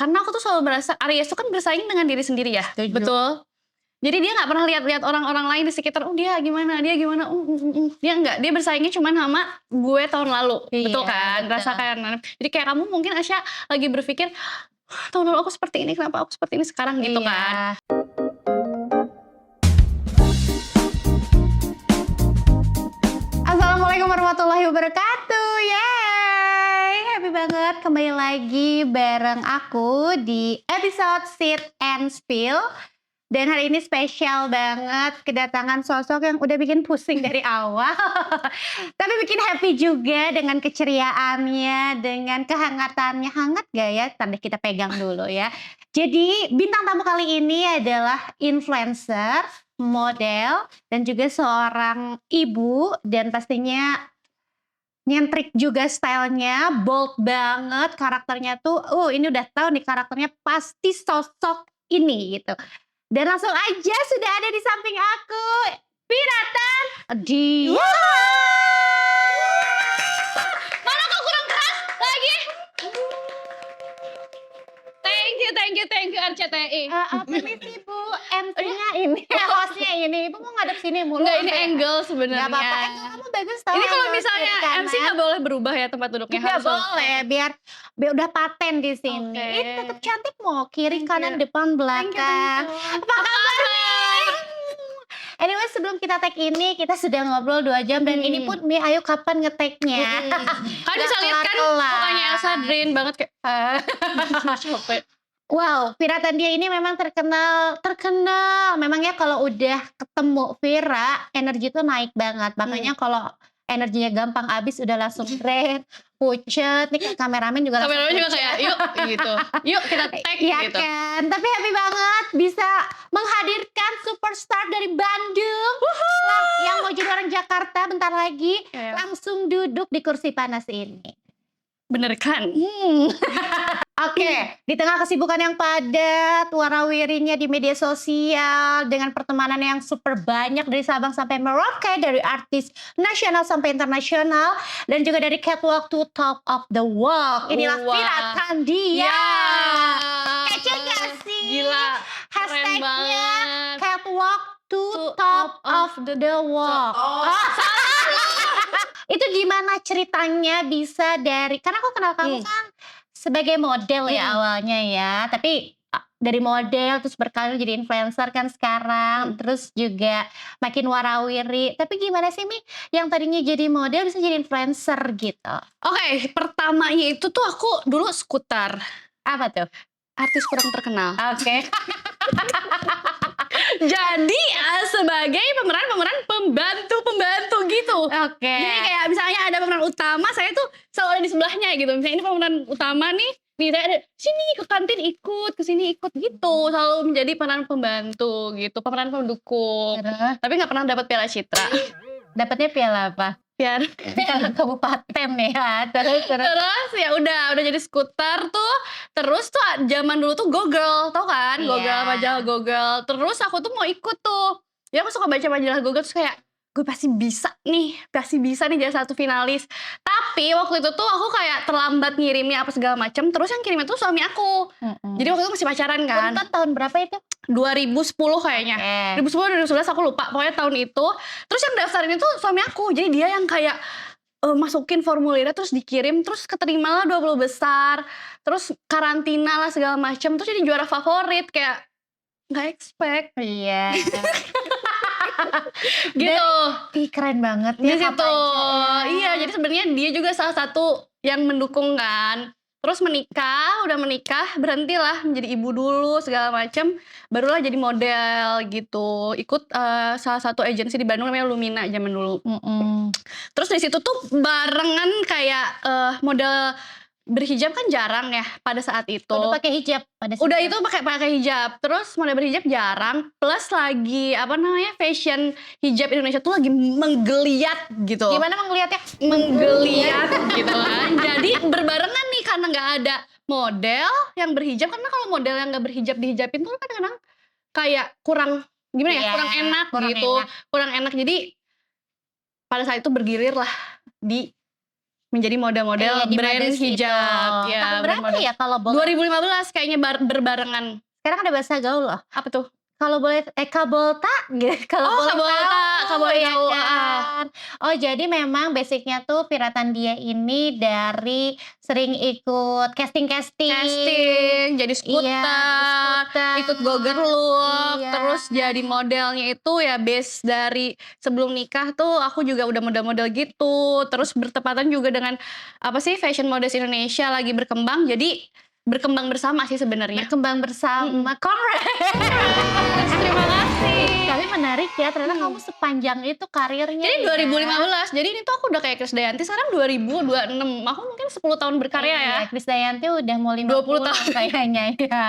karena aku tuh selalu merasa Aries tuh kan bersaing dengan diri sendiri ya. Setuju. Betul. Jadi dia nggak pernah lihat-lihat orang-orang lain di sekitar, dia gimana, dia nggak, dia bersaingnya cuma sama gue tahun lalu, betul kan, betul. rasakan. Jadi kayak kamu mungkin Asya lagi berpikir, tahun lalu aku seperti ini, kenapa aku seperti ini sekarang gitu kan. Assalamualaikum warahmatullahi wabarakatuh. Yeay, happy banget kembali lagi bareng aku di episode Sit and Spill. Dan hari ini spesial banget, kedatangan sosok yang udah bikin pusing dari awal. Tapi bikin happy juga dengan keceriaannya, dengan kehangatannya. Hangat gak ya? Tadi kita pegang dulu ya. Jadi bintang tamu kali ini adalah influencer, model, dan juga seorang ibu. Dan pastinya nyentrik juga stylenya, bold banget. Karakternya tuh, ini udah tahu nih karakternya pasti sosok ini gitu. Dan langsung aja sudah ada di samping aku, Piratan Dia. Mana kok kurang keras lagi? Thank you RCTI. Permisi Bu, MC-nya ini, hostnya ini. Ibu mau ngadep sini mulu. Enggak, ini angle sebenarnya. Gak apa-apa, kamu bagus tau. Ini kalau misalnya MC nggak boleh berubah ya tempat duduknya. Nggak boleh, biar udah paten di sini. Ini tetap cantik mau kiri, kanan, depan, belakang. Apa kabar nih? Anyway, sebelum kita tag ini, kita sudah ngobrol 2 jam. Dan ini pun, Mi, ayo kapan nge-tagnya? Kan bisa lihat kan mukanya Elsa drain banget kayak capek. Wow, Piratan Dia ini memang terkenal. Memang ya kalau udah ketemu Vira, energi tuh naik banget. Makanya kalau energinya gampang habis udah langsung drain, pucet. Nih kameramen juga langsung Kameramen juga kayak yuk gitu. Yuk kita tag ya gitu. Kan? Tapi happy banget bisa menghadirkan superstar dari Bandung yang mau jadi orang Jakarta bentar lagi. Langsung duduk di kursi panas ini. Bener kan? Oke, di tengah kesibukan yang padat, warawirinya di media sosial, dengan pertemanan yang super banyak dari Sabang sampai Merauke, dari artis nasional sampai internasional, dan juga dari catwalk to top of the walk. Inilah Piratan Dia. Kece gak sih? Gila, Hashtagnya catwalk to top of the walk. Itu gimana ceritanya bisa dari, karena aku kenal kamu kan sebagai model ya awalnya ya, tapi dari model terus berkarir jadi influencer kan sekarang, terus juga makin warawiri. Tapi gimana sih Mi, yang tadinya jadi model bisa jadi influencer gitu? Oke, pertamanya itu tuh aku dulu skuter. Apa tuh? Artis kurang terkenal. Oke. Jadi sebagai pemeran pembantu gitu. Oke. Jadi kayak misalnya ada pemeran utama, saya tuh selalu ada di sebelahnya gitu. Misalnya ini pemeran utama nih saya ada sini ke kantin ikut, ke sini ikut gitu. Selalu menjadi pemeran pembantu gitu, pemeran pendukung. Tapi nggak pernah dapat Piala Citra. Dapatnya piala apa? Piala kabupaten ya. Terus ya udah jadi skuter tuh. Terus tuh zaman dulu tuh Google, tau kan? Google, majalah Google. Terus aku tuh mau ikut tuh. Ya aku suka baca majalah Google terus kayak gue pasti bisa nih jadi satu finalis. Tapi waktu itu tuh aku kayak terlambat ngirimnya apa segala macam. Terus yang kirimnya tuh suami aku. Jadi waktu itu masih pacaran kan. Itu tahun berapa itu? 2010 kayaknya. 2010 2011 aku lupa. Pokoknya tahun itu. Terus yang daftarin itu suami aku. Jadi dia yang kayak masukin formulirnya terus dikirim, terus keterima lah 20 besar. Terus karantina lah segala macam. Terus jadi juara favorit, kayak nggak expect. Iya. Gitu. Ih, keren banget Di ya situ. Iya, jadi sebenarnya dia juga salah satu yang mendukung kan. Terus udah menikah, berhentilah menjadi ibu dulu segala macam, barulah jadi model gitu. Ikut salah satu agensi di Bandung namanya Lumina zaman dulu. Terus di situ tuh barengan kayak model berhijab kan jarang ya pada saat itu. Udah pakai hijab pada saat Udah itu pakai hijab. Terus model berhijab jarang. Plus lagi fashion hijab Indonesia tuh lagi menggeliat gitu. Gimana menggeliatnya? Menggeliat gitu kan. Jadi berbarengan nih karena nggak ada model yang berhijab. Karena kalau model yang nggak berhijab dihijabin tuh kadang-kadang kayak kurang gimana ya? Kurang enak gitu. Kurang enak. Jadi pada saat itu bergilir lah di menjadi model-model di brand Modest itu. hijab. Tahun Ya, brand berapa model. ya kalau boleh? 2015 kayaknya berbarengan. Sekarang ada bahasa gaul loh. Apa tuh? Kalau boleh Kabolta gitu. Kalau Oh, boleh Kabolta, tahu boleh ya tahu. kan. Oh, jadi memang basicnya tuh Viratandia ini dari sering ikut casting-casting. Casting, jadi Iya, skuter, ikut Goger Look, Iya. terus jadi modelnya itu ya base dari sebelum nikah tuh aku juga udah model-model gitu. Terus bertepatan juga dengan apa sih Fashion Models Indonesia lagi berkembang, jadi berkembang bersama sih sebenarnya. Berkembang bersama. Congrats, terima kasih. Tapi menarik ya, ternyata kamu sepanjang itu karirnya. Jadi ya. 2015, jadi ini tuh aku udah kayak Krisdayanti sekarang 2026. Aku mungkin 10 tahun berkarya ya. Iya, Krisdayanti udah mau 20 50 tahun. kayaknya ya.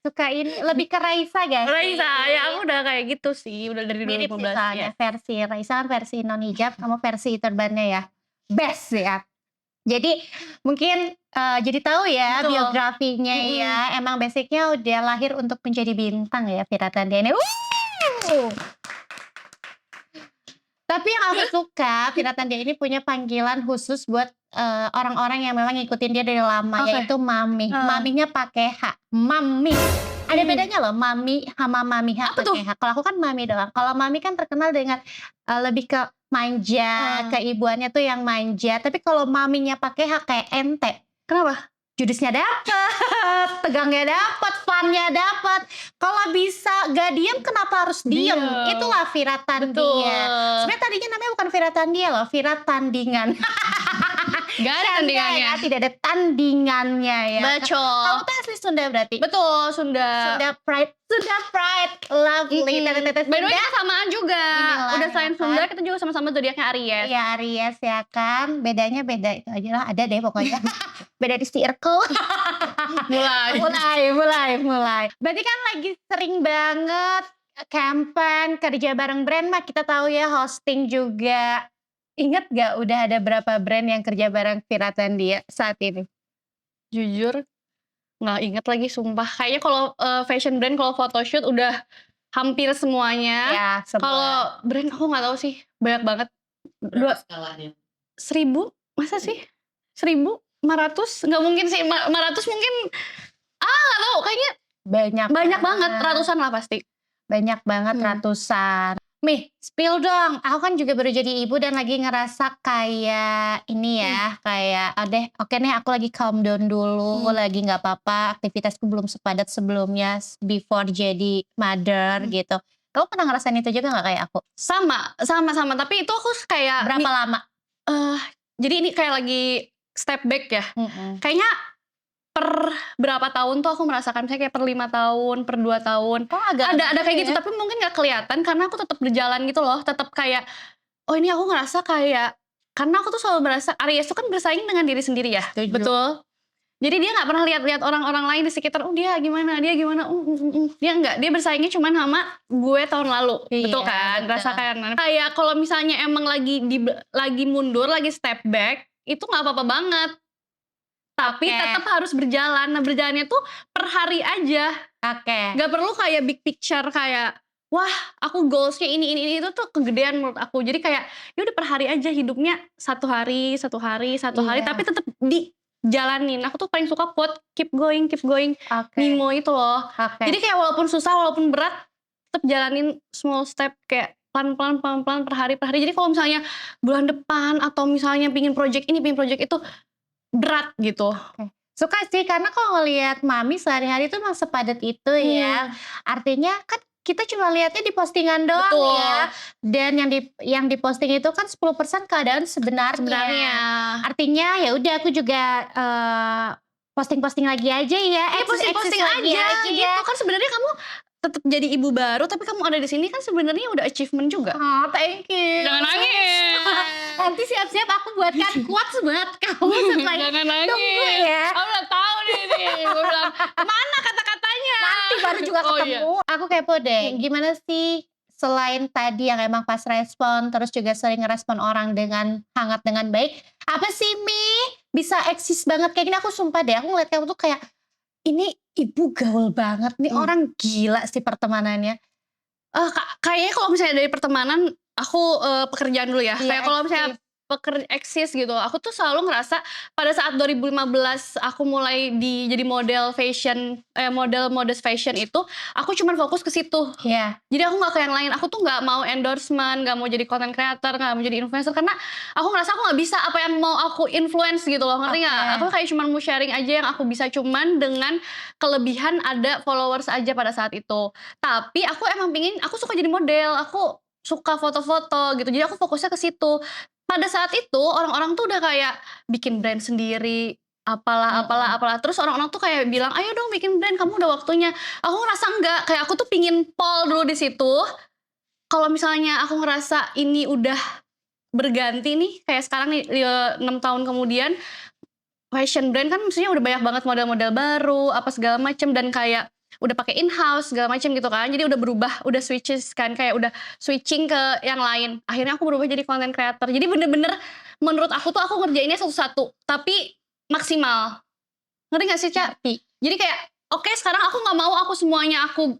Suka ini lebih ke Raisa gak sih? Raisa, ya aku udah kayak gitu sih, udah dari Mirip sih 2015 soalnya ya. versi Raisa kan versi non hijab, kamu versi turbannya ya. Best ya. Jadi mungkin jadi tahu ya Betul. biografinya ya. Emang basicnya udah lahir untuk menjadi bintang ya Viratandia ini. Tapi yang aku suka Viratandia ini punya panggilan khusus buat orang-orang yang memang ngikutin dia dari lama, Oke. yaitu Mami. Maminya pakai H. Mami. Ada bedanya loh Mami sama Mami H Apa tuh? pakai H. Kalau aku kan Mami doang. Kalau Mami kan terkenal dengan lebih ke manja, keibuannya tuh yang manja. Tapi kalau Maminya pakai H kayak ente. Kenapa? Judesnya dapet, tegangnya dapet, funnya dapet. Kalau bisa gak diem, kenapa harus diem? Diem. Itulah Viratandia. Betul. Sebenarnya tadinya namanya bukan Viratandia loh, Viratandingan. Gak ada tandingannya. Ya, tidak ada tandingannya ya. Betul. Kamu tuh asli Sunda berarti? Betul, Sunda. Sunda Pride. Sunda Pride. Lovely. Tete-tete By the way, Sunda. kita samaan juga. Inilah, Udah selain ya kan? Sunda, kita juga sama-sama zodiaknya Aries. Iya Aries ya kan. Bedanya beda itu aja lah. Ada deh pokoknya. Beda di circle. mulai. Berarti kan lagi sering banget campaign, kerja bareng brand mah kita tahu ya, hosting juga. Ingat gak udah ada berapa brand yang kerja bareng Viratandia saat ini? Jujur, nggak inget lagi sumpah. Kayaknya kalau fashion brand, kalau photoshoot udah hampir semuanya. Ya, Kalau brand aku nggak tahu sih, banyak banget. Berapa skalanya? 1000? Masa sih? 1500? Nggak mungkin sih, 500 mungkin. Nggak tahu, kayaknya banyak banget, ratusan lah pasti. Banyak banget ratusan. Mih, spill dong. Aku kan juga baru jadi ibu dan lagi ngerasa kayak ini ya, kayak oke nih aku lagi calm down dulu, lagi nggak apa-apa, aktivitasku belum sepadat sebelumnya before jadi mother gitu. Kamu pernah ngerasain itu juga nggak kayak aku? Sama. Tapi itu aku kayak Berapa lama? jadi ini kayak lagi step back ya. Kayaknya per berapa tahun tuh aku merasakan, misalnya kayak per 5 tahun, per 2 tahun. Oh, agak ada kayak gitu, tapi mungkin gak kelihatan karena aku tetap berjalan gitu loh. Tetap kayak, oh ini aku ngerasa kayak, karena aku tuh selalu merasa Aries tuh kan bersaing dengan diri sendiri ya. Setuju. Betul. Jadi dia gak pernah lihat orang-orang lain di sekitar, oh dia gimana. Dia enggak, dia bersaingnya cuma sama gue tahun lalu. Iya, betul kan? betul. Rasakan. Kayak kalau misalnya emang lagi mundur, lagi step back, itu gak apa-apa banget. Tapi tetap harus berjalan. Nah, berjalannya tuh per hari aja. Oke. Gak perlu kayak big picture kayak, wah aku goalsnya ini itu tuh kegedean menurut aku. Jadi kayak ya udah per hari aja, hidupnya satu hari, Iya. tapi tetap dijalanin. Aku tuh paling suka quote keep going, Oke. Mimo itu loh. Oke. Jadi kayak walaupun susah, walaupun berat, tetap jalanin small step kayak pelan-pelan per hari. Jadi kalau misalnya bulan depan atau misalnya pingin project ini, pingin project itu, berat gitu. Suka sih karena kalau ngelihat Mami sehari-hari tuh emang sepadat itu ya. Artinya kan kita cuma lihatnya di postingan doang. Betul. Ya. Dan yang diposting itu kan 10% keadaan sebenarnya. Artinya ya udah aku juga posting-posting lagi aja ya. Posting lagi aja gitu. Kan sebenarnya kamu tetap jadi ibu baru, tapi kamu ada di sini kan sebenarnya udah achievement juga. Oh, thank you. Jangan nangis. Nanti siap-siap aku buatkan quotes buat kamu setelah Jangan nangis. tunggu ya. Aku udah tahu nih. Gue bilang, mana kata-katanya? Nanti baru juga ketemu. Aku kepo deh, gimana sih selain tadi yang emang pas respon, terus juga sering ngerespon orang dengan hangat, dengan baik, apa sih Mi bisa eksis banget kayak gini? Aku sumpah deh, aku ngeliat kamu tuh kayak, ini ibu gaul banget nih, orang gila sih pertemanannya. Kayaknya kalau misalnya dari pertemanan, aku pekerjaan dulu ya. Iya, Kayak kalau misalnya aktif. eksis gitu. Aku tuh selalu ngerasa pada saat 2015 aku mulai jadi model fashion, model modest fashion itu, aku cuman fokus ke situ. Iya. Jadi aku nggak ke yang lain, aku tuh nggak mau endorsement, nggak mau jadi content creator, nggak mau jadi influencer, karena aku ngerasa aku nggak bisa apa yang mau aku influence gitu loh, ngerti nggak? Oke. Aku kayak cuman mau sharing aja yang aku bisa, cuman dengan kelebihan ada followers aja pada saat itu. Tapi aku emang aku suka jadi model, aku suka foto-foto gitu, jadi aku fokusnya ke situ. Pada saat itu orang-orang tuh udah kayak bikin brand sendiri, apalah apalah apalah, terus orang-orang tuh kayak bilang, "Ayo dong bikin brand, kamu udah waktunya." Aku ngerasa enggak, kayak aku tuh pingin pol dulu di situ. Kalau misalnya aku ngerasa ini udah berganti nih, kayak sekarang nih 6 tahun kemudian, fashion brand kan maksudnya udah banyak banget model-model baru, apa segala macem, dan kayak udah pakai in-house segala macem gitu kan. Jadi udah berubah, udah switches kan, kayak udah switching ke yang lain. Akhirnya aku berubah jadi content creator. Jadi bener-bener menurut aku tuh aku ngerjainnya satu-satu, tapi maksimal. Ngerti gak sih, Ca? Ngerti. Jadi kayak, oke, sekarang aku nggak mau aku semuanya aku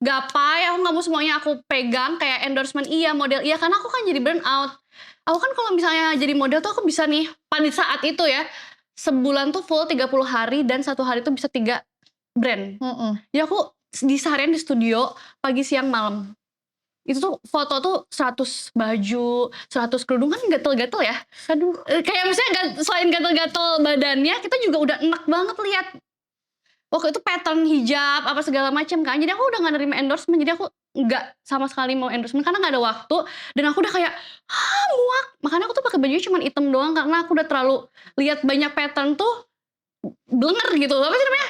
gapai, aku nggak mau semuanya aku pegang, kayak endorsement iya, model iya, karena aku kan jadi burn out. Aku kan kalau misalnya jadi model tuh aku bisa nih, pada saat itu ya, sebulan tuh full 30 hari dan 1 hari tuh bisa 3 brand. Jadi aku seharian di studio, pagi, siang, malam. Itu tuh foto tuh 100 baju, 100 kerudung, kan gatel-gatel ya. Aduh. Kayak misalnya selain gatel-gatel badannya, kita juga udah enak banget lihat. Waktu itu pattern hijab apa segala macam kan, jadi aku udah gak nerima endorsement, jadi aku nggak sama sekali mau endorsement karena nggak ada waktu, dan aku udah kayak, muak. Makanya aku tuh pakai bajunya cuman hitam doang karena aku udah terlalu lihat banyak pattern tuh blenger gitu, apa sih namanya?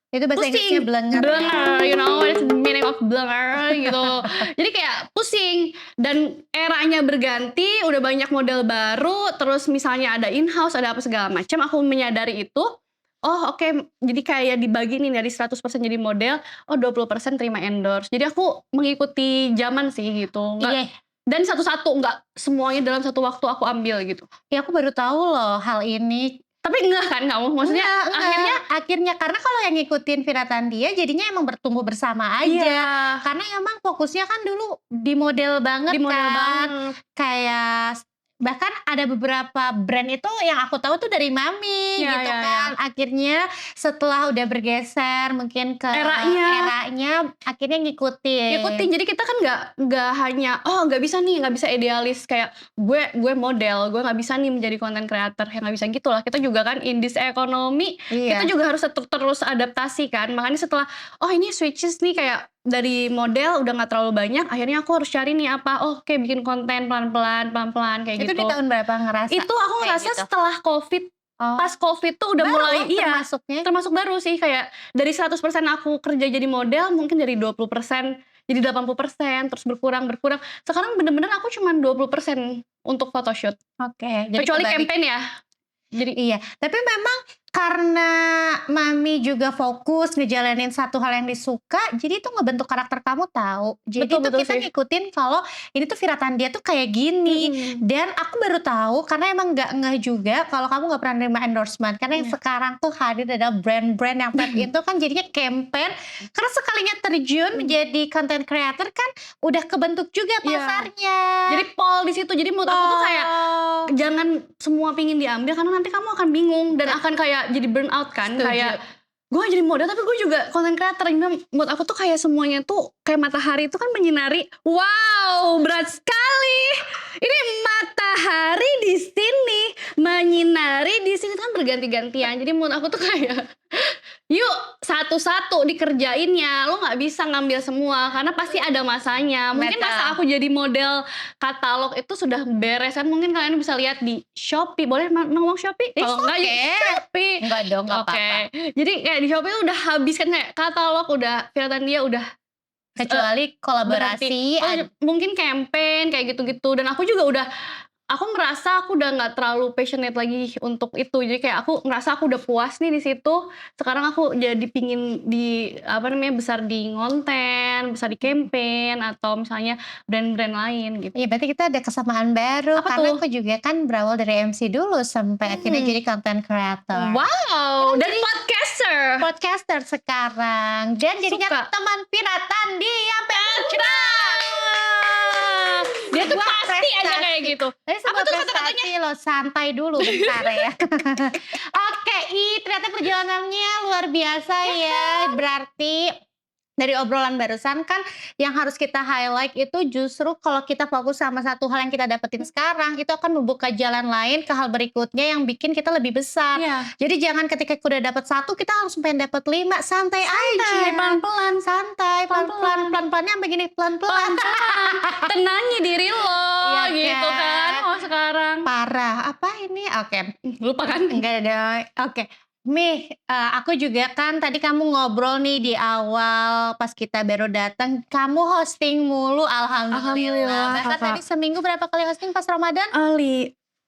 Itu bahasa Inggrisnya blenger. Blenger, you know what's the meaning of blenger gitu. Jadi kayak pusing, dan eranya berganti, udah banyak model baru, terus misalnya ada in-house, ada apa segala macam, aku menyadari itu. Oh oke, jadi kayak dibagi nih dari 100% jadi model, 20% terima endorse. Jadi aku mengikuti zaman sih gitu, Iya. dan satu-satu, nggak semuanya dalam satu waktu aku ambil gitu. Ya aku baru tahu loh hal ini. Tapi enggak kan kamu? Maksudnya Enggak. Akhirnya karena kalau yang ngikutin Viratandia jadinya emang bertumbuh bersama aja. iya, Karena emang fokusnya kan dulu di model banget di model kan. banget. Kayak bahkan ada beberapa brand itu yang aku tahu tuh dari Mami Iya, gitu iya, kan. Akhirnya setelah udah bergeser mungkin ke eranya akhirnya ngikutin. Jadi kita kan nggak hanya nggak bisa idealis kayak gue model, gue nggak bisa nih menjadi content creator, ya nggak bisa gitu lah. Kita juga kan in this economy, Iya. kita juga harus terus adaptasi kan. Makanya setelah ini switches nih, kayak dari model udah nggak terlalu banyak, akhirnya aku harus cari nih apa, oke, bikin konten pelan-pelan kayak Itu gitu. di tahun berapa ngerasa? Itu aku kayak ngerasa gitu? setelah COVID. Oh. Pas COVID tuh udah Baru mulai, termasuknya. termasuk baru sih, kayak dari 100% aku kerja jadi model, mungkin dari 20% jadi 80%, terus berkurang. Sekarang bener-bener aku cuman 20% untuk photoshoot. Oke. Kecuali campaign ya. Jadi Iya, tapi memang karena Mami juga fokus ngejalanin satu hal yang disuka, jadi itu ngebentuk karakter kamu tahu. Jadi Betul, tuh betul kita sih. ngikutin kalau ini tuh Viratandia tuh kayak gini. Dan aku baru tahu karena emang nggak ngeh juga kalau kamu nggak pernah nerima endorsement. Karena yang sekarang tuh hadir adalah brand-brand yang tap itu kan jadinya campaign. Karena sekalinya terjun menjadi content creator kan udah kebentuk juga Iya. pasarnya. jadi pol di situ. Jadi menurut aku tuh kayak jangan semua pingin diambil, karena nanti kamu akan bingung dan akan kayak jadi burn out kan. Setuju. Kayak gue jadi model tapi gue juga content creator. Menurut aku tuh kayak semuanya tuh kayak matahari itu kan menyinari. Wow, berat sekali. Ini matahari di sini, menyinari di sini, kan berganti-gantian. Jadi menurut aku tuh kayak yuk satu-satu dikerjainnya. Lo nggak bisa ngambil semua karena pasti ada masanya. Mungkin Betul. pas aku jadi model katalog itu sudah beres kan. Mungkin kalian bisa lihat di Shopee. Boleh ngomong Shopee? Kalau enggak ya Shopee. Enggak dong, nggak Oke. apa-apa. Jadi kayak di Shopee udah habis kan, kayak katalog udah, Viratandia udah Kecuali kolaborasi. mungkin campaign kayak gitu-gitu. Dan aku juga aku ngerasa aku udah nggak terlalu passionate lagi untuk itu. Jadi kayak aku ngerasa aku udah puas nih di situ. Sekarang aku jadi pingin besar di konten, besar di campaign, atau misalnya brand-brand lain gitu. Iya, berarti kita ada kesamaan baru. Apa Karena tuh? aku juga kan berawal dari MC dulu sampai akhirnya jadi content creator. Wow, dan podcaster. Podcaster sekarang. Dan jadinya Suka. teman Viratandia Dia itu pasti aja kayak gitu. Tapi sebuah prestasi loh, santai dulu bentar ya. Oke, ternyata perjalanannya luar biasa ya. Berarti dari obrolan barusan kan yang harus kita highlight itu justru kalau kita fokus sama satu hal yang kita dapetin sekarang, itu akan membuka jalan lain ke hal berikutnya yang bikin kita lebih besar. Iya. Jadi jangan ketika udah dapet 1 kita langsung pengen dapet 5, santai aja. Pelan-pelan. Santai, pelan-pelan, pelan-pelannya begini, pelan-pelan. Tenangi diri lo Iya gitu kan? kan. Oh sekarang. Parah, apa ini? Oke. Lupa kan? Enggak dong. Oke. Mi, aku juga kan tadi kamu ngobrol nih di awal pas kita baru datang, kamu hosting mulu, alhamdulillah. Alhamdulillah, Bahkan Kakak. tadi seminggu berapa kali hosting pas Ramadan?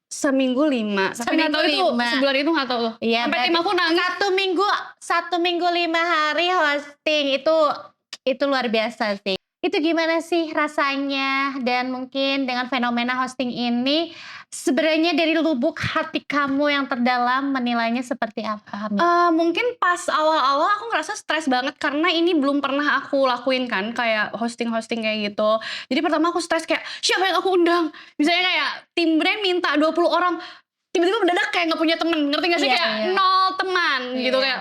Seminggu 5. Tapi nggak tahu itu 5. sebulan itu nggak tahu loh. Iya, Sampai berarti tim aku nangis. satu minggu 5 hari hosting itu luar biasa sih. Itu gimana sih rasanya dan mungkin dengan fenomena hosting ini sebenarnya dari lubuk hati kamu yang terdalam menilainya seperti apa? Mi? Mungkin pas awal-awal aku ngerasa stres banget karena ini belum pernah aku lakuin kan kayak hosting-hosting kayak gitu. Jadi pertama aku stres kayak siapa yang aku undang? Misalnya kayak tim brand minta 20 orang, tiba-tiba mendadak kayak nggak punya temen, ngerti gak sih? Iya, Kayak iya. 0 teman gitu, Iya. kayak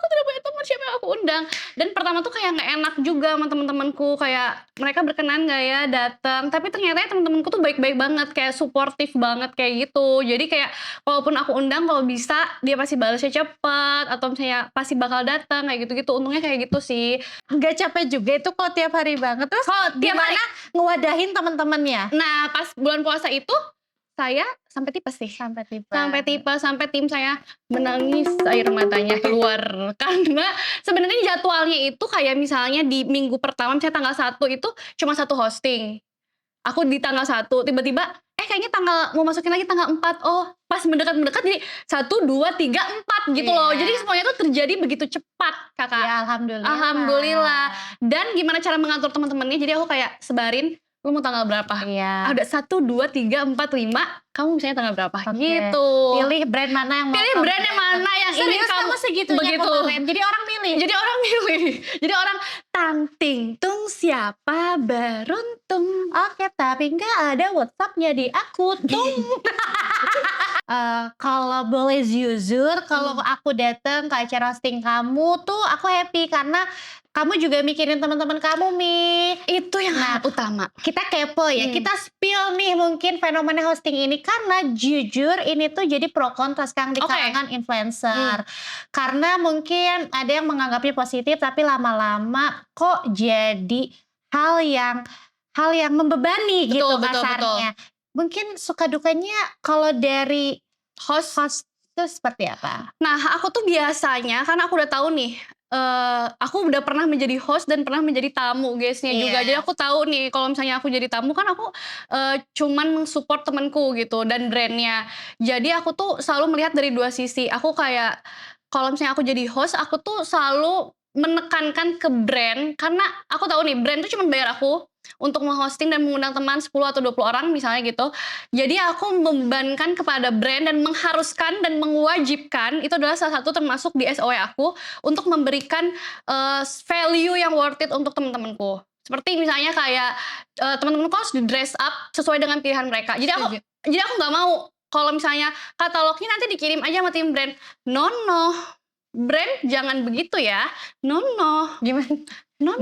aku tidak punya teman, siapa yang aku undang? Dan pertama tuh kayak nggak enak juga sama teman-temanku, kayak mereka berkenan gak ya datang? Tapi ternyata teman-temanku tuh baik-baik banget, kayak suportif banget kayak gitu. Jadi kayak walaupun aku undang, kalau bisa dia pasti balasnya cepet atau misalnya pasti bakal datang kayak gitu-gitu. Untungnya kayak gitu sih. Nggak capek juga itu kalau tiap hari banget. Terus Kalau tiap hari, gimana ngewadahin teman-temannya? nah pas bulan puasa itu saya sampai tipes sih. Sampai tipe. Sampai tim saya menangis, air matanya keluar karena sebenarnya jadwalnya itu kayak misalnya di minggu pertama misalnya tanggal 1 itu cuma 1 hosting. Aku di tanggal 1 tiba-tiba kayaknya mau masukin lagi tanggal 4. Oh, pas mendekat-mendekat jadi 1 2 3 4 gitu loh. Iya. Jadi semuanya tuh terjadi begitu cepat, Kakak. Ya, alhamdulillah. Alhamdulillah. Dan gimana cara mengatur teman-temannya? Jadi aku kayak sebarin, lu mau tanggal berapa? Iya. Ada 1 2 3 4 5, kamu misalnya tanggal berapa? Oke. Gitu. Pilih brand mana yang mau Pilih kamu brand yang mana yang ingin Serius kamu segitunya begitu. kemarin? Jadi orang milih? Jadi orang milih. Jadi orang tanting tung siapa beruntung. Oke, tapi nggak ada WhatsApp-nya di aku tung. Kalau boleh jujur, kalau aku datang ke acara hosting kamu tuh aku happy karena kamu juga mikirin teman-teman kamu, Mi. Itu yang utama. Kita kepo ya, kita spill nih mungkin fenomena hosting ini karena jujur ini tuh jadi pro kontra sekarang di Oke. kalangan influencer. Karena mungkin ada yang menganggapnya positif tapi lama-lama kok jadi hal yang membebani gitu Betul, kasarnya. Mungkin suka dukanya kalau dari host itu seperti apa? Nah, aku tuh biasanya karena aku udah tahu nih, aku udah pernah menjadi host dan pernah menjadi tamu guysnya juga. Iya. Jadi aku tahu nih kalau misalnya aku jadi tamu kan aku cuman mensupport temanku gitu dan brandnya. Jadi aku tuh selalu melihat dari 2 sisi. Aku kayak kalau misalnya aku jadi host, aku tuh selalu menekankan ke brand karena aku tahu nih brand tuh cuma bayar aku untuk menghosting dan mengundang teman 10 atau 20 orang misalnya gitu. Jadi aku membebankan kepada brand dan mengharuskan dan mewajibkan, itu adalah salah satu termasuk di SOW aku untuk memberikan value yang worth it untuk teman-temanku. Seperti misalnya kayak teman-temanku harus di dress up sesuai dengan pilihan mereka. Jadi aku nggak mau kalau misalnya katalognya nanti dikirim aja sama tim brand. No. Brand jangan begitu ya. No. Gimana? No.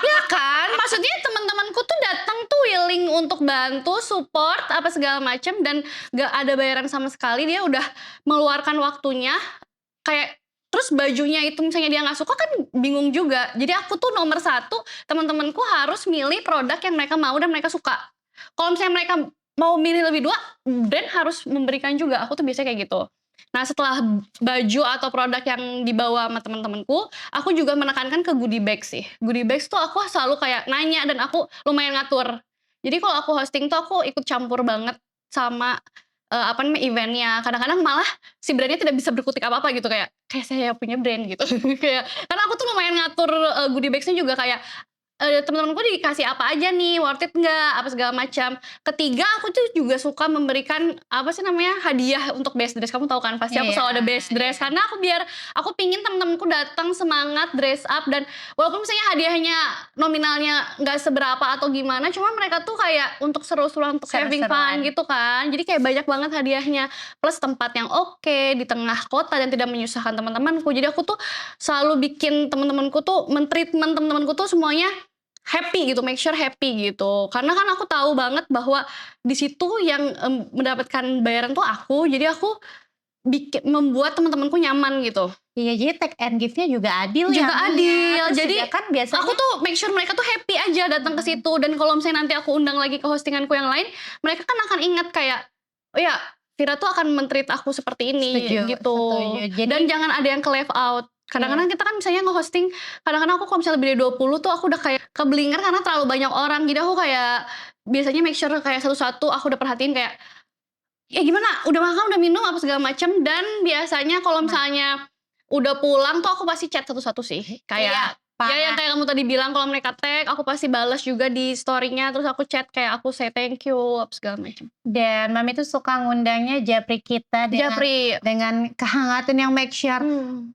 Ya kan, maksudnya teman-temanku tuh datang tuh willing untuk bantu, support apa segala macam dan gak ada bayaran sama sekali. Dia udah meluarkan waktunya. Kayak terus bajunya itu misalnya dia nggak suka kan bingung juga. Jadi aku tuh nomor 1, teman-temanku harus milih produk yang mereka mau dan mereka suka. Kalau misalnya mereka mau milih lebih 2, brand harus memberikan juga. Aku tuh biasanya kayak gitu. Nah, setelah baju atau produk yang dibawa sama teman-temanku, aku juga menekankan ke goodie bag sih. Goodie bags tuh aku selalu kayak nanya dan aku lumayan ngatur. Jadi kalau aku hosting tuh aku ikut campur banget sama eventnya. Kadang-kadang malah si brandnya tidak bisa berkutik apa-apa gitu, kayak saya punya brand gitu. Kayak karena aku tuh lumayan ngatur goodie bagsnya juga kayak temen-temenku dikasih apa aja nih, worth it nggak, apa segala macam. Ketiga, aku tuh juga suka memberikan, apa sih namanya, hadiah untuk best dress. Kamu tahu kan pasti aku selalu ada best dress, karena aku pingin temen-temenku datang semangat dress up, dan walaupun misalnya hadiahnya nominalnya nggak seberapa atau gimana, cuma mereka tuh kayak untuk seru-seruan, untuk having fun Seru-seruan. gitu kan. Jadi kayak banyak banget hadiahnya, plus tempat yang oke di tengah kota dan tidak menyusahkan teman-temanku. Jadi aku tuh selalu bikin teman-temanku tuh men-treatment teman-temanku tuh semuanya happy gitu, make sure happy gitu. Karena kan aku tahu banget bahwa di situ yang mendapatkan bayaran tuh aku, jadi aku membuat teman-temanku nyaman gitu. Iya, jadi take and give-nya juga adil ya. Juga adil. Terus Jadi juga kan biasanya aku tuh make sure mereka tuh happy aja datang ke situ, dan kalau misalnya nanti aku undang lagi ke hostinganku yang lain, mereka kan akan ingat kayak, oh ya, Vira tuh akan men-treat aku seperti ini gitu. setuju. Dan jangan ada yang ke left out. Kadang-kadang kita kan misalnya nge-hosting, kadang-kadang aku kalau misalnya lebih dari 20 tuh aku udah kayak keblinger karena terlalu banyak orang. Jadi aku kayak biasanya make sure kayak satu-satu aku udah perhatiin kayak, ya gimana, udah makan, udah minum, apa segala macam. Dan biasanya kalau misalnya udah pulang tuh aku pasti chat satu-satu sih. Kayak ya yang kayak kamu tadi bilang, kalau mereka tag aku pasti balas juga di story-nya, terus aku chat kayak aku say thank you apa segala macam. Dan Mami tuh suka ngundangnya japri kita dengan kehangatan yang make sure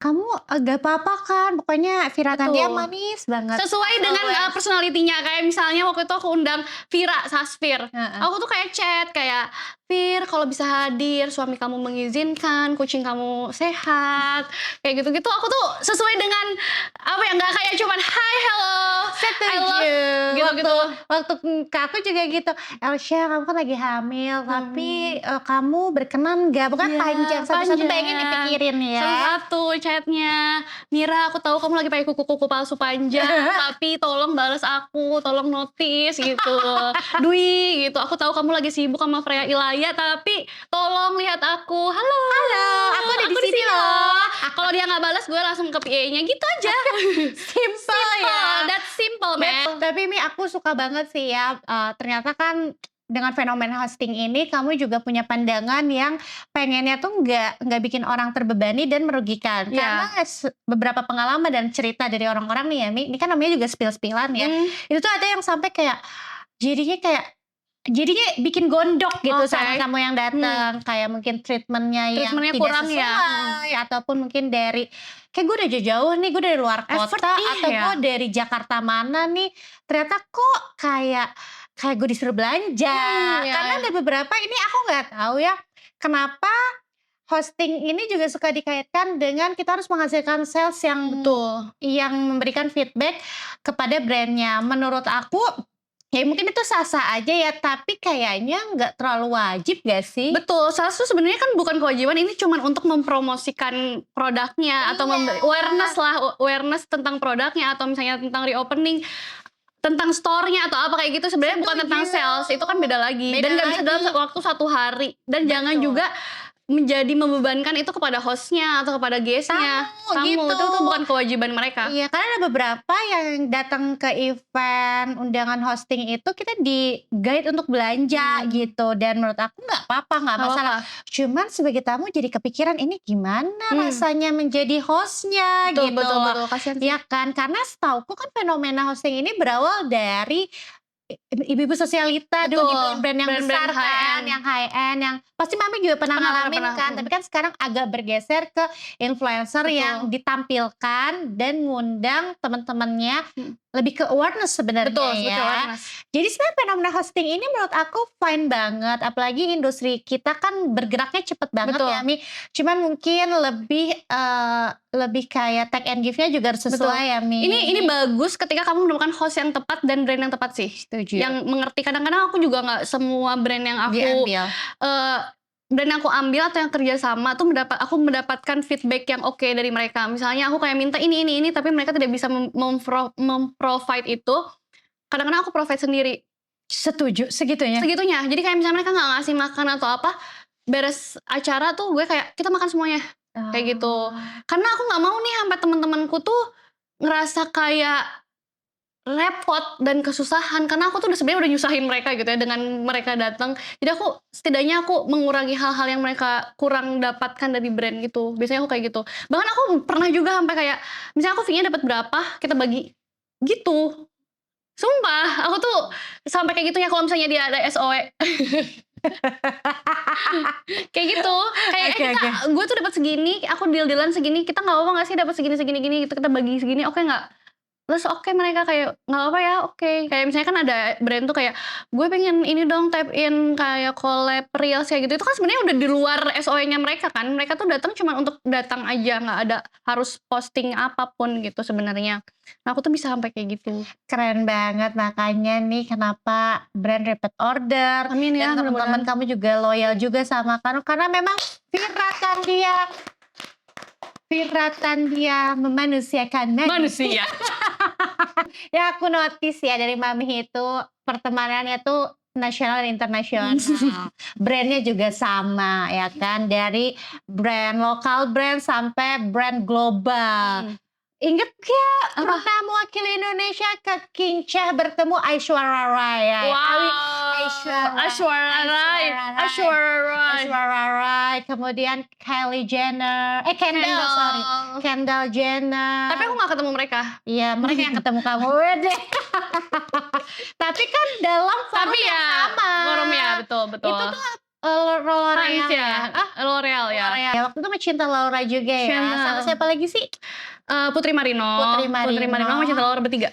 kamu gak apa-apa kan, pokoknya Vira Tantia manis banget. Sesuai dengan personalitinya, kayak misalnya waktu itu aku undang Vira Sasfir. Aku tuh kayak chat kayak, Fir, kalau bisa hadir, suami kamu mengizinkan, kucing kamu sehat, kayak gitu-gitu. Aku tuh sesuai dengan apa ya, nggak kayak cuman hi hello, Setuju. gitu-gitu. Waktu ke aku juga gitu, Elsha kamu kan lagi hamil, tapi kamu berkenan gak? Bukan panjang, satu-satu pengen dipikirin ya. Satu chatnya, Mira aku tahu kamu lagi pakai kuku-kuku palsu panjang, tapi tolong balas aku, tolong notice gitu. Dwi gitu, aku tahu kamu lagi sibuk sama Freya Ilaya, tapi tolong lihat aku. Halo, aku ada di sini loh. Kalau dia nggak balas, gue langsung ke PA-nya gitu aja. Simple ya. That's simple, man. Tapi Mi, aku suka banget sih ya, ternyata kan dengan fenomena hosting ini kamu juga punya pandangan yang pengennya tuh nggak bikin orang terbebani dan merugikan. Karena beberapa pengalaman dan cerita dari orang-orang nih ya Mi, ini kan namanya juga spill-spillan ya. Itu tuh ada yang sampai kayak jadinya bikin gondok gitu sama kamu yang datang, kayak mungkin treatmentnya yang tidak kurang sesuai, ataupun mungkin dari kayak gue udah jauh-jauh nih, gue dari luar kota, atau gue dari Jakarta mana nih, ternyata kok kayak gue disuruh belanja. Karena ada beberapa, ini aku nggak tahu ya kenapa hosting ini juga suka dikaitkan dengan kita harus menghasilkan sales yang yang memberikan feedback kepada brandnya. Menurut aku ya mungkin itu sah-sah aja ya, tapi kayaknya nggak terlalu wajib gak sih? Betul, sales tuh sebenarnya kan bukan kewajiban, ini cuman untuk mempromosikan produknya atau awareness tentang produknya, atau misalnya tentang reopening, tentang store-nya atau apa kayak gitu. Sebenarnya bukan tentang sales, itu kan beda lagi. Dan nggak bisa dalam waktu 1 hari. Dan jangan juga menjadi membebankan itu kepada hostnya atau kepada guestnya. Itu tuh bukan kewajiban mereka. Iya, karena ada beberapa yang datang ke event undangan hosting itu kita di guide untuk belanja gitu, dan menurut aku nggak apa-apa, nggak masalah. Cuman sebagai tamu jadi kepikiran, ini gimana rasanya menjadi hostnya gitu. Betul, kasihan sih. Ya kan, karena setauku kan fenomena hosting ini berawal dari ibu-ibu sosialita dulu di brand yang besar kan, yang high end, yang pasti Mami juga pernah ngalamin kan. Tapi kan sekarang agak bergeser ke influencer yang ditampilkan dan ngundang teman-temannya, lebih ke awareness sebenarnya ya. Jadi sebenarnya fenomena hosting ini menurut aku fine banget, apalagi industri kita kan bergeraknya cepet banget ya Mi. Cuman mungkin lebih kayak take and give-nya juga harus sesuai ya Mi. Ini bagus ketika kamu menemukan host yang tepat dan brand yang tepat sih. Yang mengerti. Kadang-kadang aku juga nggak semua brand yang aku brand yang aku ambil atau yang kerjasama tuh aku mendapatkan feedback yang oke dari mereka. Misalnya aku kayak minta ini, tapi mereka tidak bisa memprovide itu. Kadang-kadang aku provide sendiri. Setuju, segitunya. Jadi kayak misalnya mereka nggak ngasih makan atau apa, beres acara tuh gue kayak kita makan semuanya. Kayak gitu. Karena aku nggak mau nih sampai teman-temanku tuh ngerasa kayak repot dan kesusahan, karena aku tuh sebenarnya udah nyusahin mereka gitu ya dengan mereka datang. Jadi setidaknya aku mengurangi hal-hal yang mereka kurang dapatkan dari brand gitu. Biasanya aku kayak gitu. Bahkan aku pernah juga sampai kayak misalnya aku fee-nya dapat berapa, kita bagi gitu. Sumpah, aku tuh sampai kayak gitunya kalau misalnya dia ada SOE. Kayak gitu, kayak Oke, oke. gue tuh dapat segini, aku deal-dealan segini, kita nggak apa-apa nggak sih dapat segini segini gini gitu, kita bagi segini, oke nggak? Terus oke mereka kayak nggak apa ya, oke. Kayak misalnya kan ada brand tuh kayak gue pengen ini dong tap in kayak collab reels kayak gitu, itu kan sebenarnya udah di luar SOE-nya mereka kan, mereka tuh datang cuma untuk datang aja, nggak ada harus posting apapun gitu sebenarnya. Nah, aku tuh bisa sampai kayak gitu. Keren banget, makanya nih kenapa brand repeat order. Amin ya, Dan teman-teman mudah-mudahan. kamu juga loyal juga sama kamu karena memang firatan dia memanusiakan Manusia. Ya aku notice ya dari Mami itu pertemanannya tuh nasional dan internasional. Brandnya juga sama ya kan, dari brand lokal brand sampai brand global. Ingat gak pernah mewakili Indonesia ke Kincah bertemu Aishwarya Rai ya? Aishwarya Rai. Kemudian Kylie Jenner, Kendall Jenner. Tapi aku gak ketemu mereka. Iya, mereka yang ketemu kamu. Wede. Tapi kan dalam forum yang sama. Forum ya, betul. Itu tuh L'Oreal Prancis ya. L'Oreal ya. Ya, waktu itu Cinta Laura juga ya. Cinta. Sama siapa lagi sih? Putri Marino sama Cinta Laura bertiga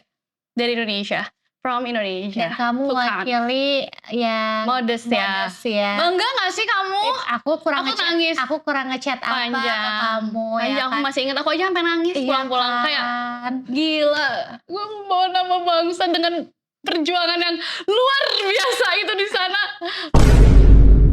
dari Indonesia, from Indonesia. Dan kamu Bukan. wakili yang Modest ya. ya. Bangga gak sih kamu? Aku kurang Aku nangis. Aku kurang ngechat apa ke kamu Panjang, aku kan? masih ingat, aku aja sampai nangis Iya pulang-pulang kan? kayak gila. Gue membawa nama bangsa dengan perjuangan yang luar biasa itu di sana.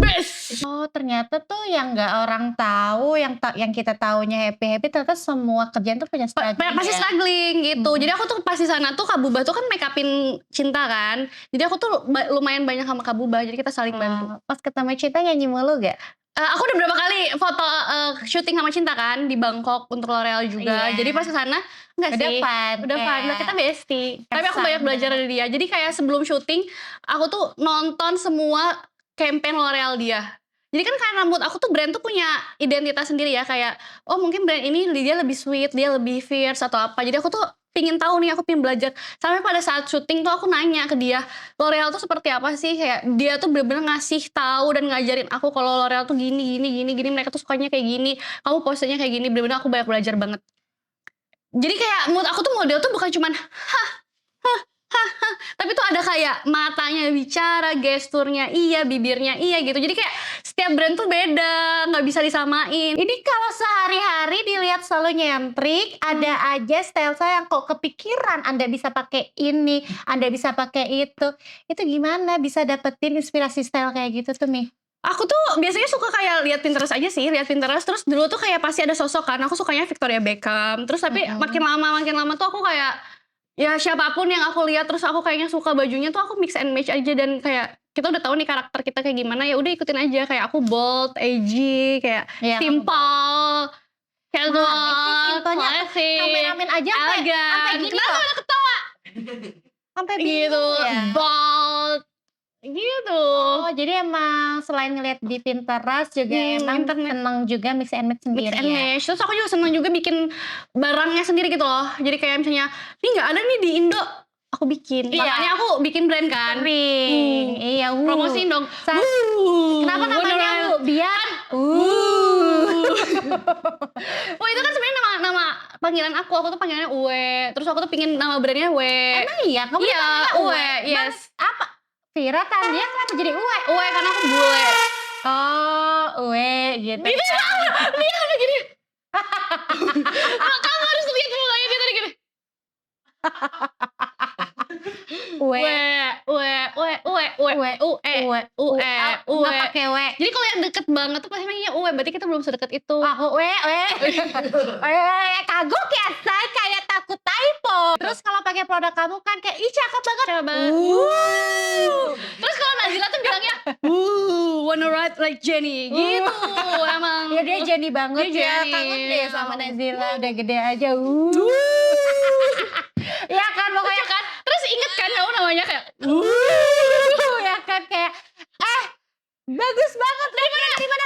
Best. Oh ternyata tuh yang nggak orang tahu, yang kita taunya happy ternyata semua kerjaan tuh punya struggling. Pasti struggling gitu. Jadi aku tuh pas di sana tuh Kak Bubah tuh kan make upin Cinta kan. Jadi aku tuh lumayan banyak sama Kak Bubah. Jadi kita saling bantu. Pas ketemu Cinta nyanyi mulu gak? Aku udah berapa kali foto syuting sama Cinta kan di Bangkok untuk L'Oreal juga. Iya. Jadi pas ke sana enggak Udah sih. fun, Udah ya. fun, udah kita bestie. Tapi aku banyak belajar dari dia. Jadi kayak sebelum syuting aku tuh nonton semua campaign L'Oreal dia. Jadi kan karena menurut aku tuh brand tuh punya identitas sendiri ya, kayak oh mungkin brand ini dia lebih sweet, dia lebih fierce atau apa. Jadi aku tuh pingin tahu nih, aku pingin belajar. Sampai pada saat syuting tuh aku nanya ke dia, L'Oreal tuh seperti apa sih? Kayak dia tuh bener-bener ngasih tahu dan ngajarin aku kalau L'Oreal tuh gini, mereka tuh sukanya kayak gini, kamu posenya kayak gini. Bener-bener aku banyak belajar banget. Jadi kayak menurut aku tuh model tuh bukan cuman tapi tuh ada kayak matanya bicara, gesturnya iya, bibirnya iya gitu. Jadi kayak setiap brand tuh beda, nggak bisa disamain. Ini kalau sehari-hari dilihat selalu nyentrik, ada aja style saya yang kok kepikiran Anda bisa pakai ini, Anda bisa pakai itu. Itu gimana bisa dapetin inspirasi style kayak gitu tuh Mi? Aku tuh biasanya suka kayak lihat Pinterest aja sih, lihat Pinterest. Terus dulu tuh kayak pasti ada sosok kan. Aku sukanya Victoria Beckham. Terus tapi makin lama tuh aku kayak ya siapapun yang aku lihat terus aku kayaknya suka bajunya tuh aku mix and match aja. Dan kayak kita udah tahu nih karakter kita kayak gimana, ya udah ikutin aja. Kayak aku bold, edgy, kayak Ya, simple, casual, simpelnya classic, amin aja sampai elegan. gini Kenapa loh. ada ketawa? Sampai Gitu, bingung ya. bold, gitu. Oh, jadi emang selain ngeliat di Pinterest juga emang internet. seneng juga mix and match sendiri Mix and ya. match. Terus aku juga seneng juga bikin barangnya sendiri gitu loh. Jadi kayak misalnya, ini nggak ada nih di Indo, aku bikin. Iya. Makanya aku bikin brand kan. Iya, Promosiin dong. Kenapa namanya biar Oh itu kan sebenarnya nama panggilan aku tuh panggilannya Uwe. Terus aku tuh pingin nama brandnya Uwe. Emang iya, kamu Iya, namanya Uwe, yes. Apa? Vira kan dia kenapa jadi Uwe? Uwe karena aku bule. Oh, Uwe gitu. Gitu ya, dia udah gini. Kamu harus lihat mulanya dia tadi gini. Uwe. Uwe. Nggak pakai we. Jadi kalau yang deket banget tuh pasti manggilnya Uwe, berarti kita belum sedekat itu. Aku we. Kagok ya, saya kayak takut typo. Terus kalau pakai produk kamu kan kayak ih cakep banget. Terus kalau Nazila tuh bilangnya, wanna ride like Jenny, gitu. Emang. Ya dia Jenny banget Dia ya, Jenny. kangen deh sama Nazila, udah gede aja. Ya kan pokoknya kan. Terus inget kan kamu namanya kayak, ya kan kayak bagus banget dari mana?